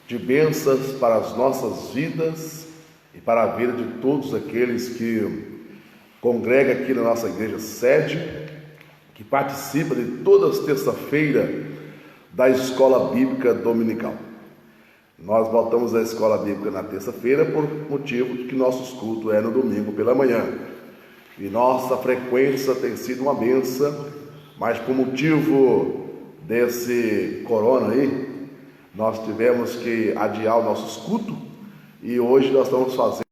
de bênçãos para as nossas vidas e para a vida de todos aqueles que congregam aqui na nossa igreja sede, que participa de todas as terça-feiras da escola bíblica dominical. Nós voltamos à escola bíblica na terça-feira por motivo de que nossos cultos é no domingo pela manhã. E nossa frequência tem sido uma bênção, mas por motivo desse corona aí, nós tivemos que adiar os nossos cultos e hoje nós estamos fazendo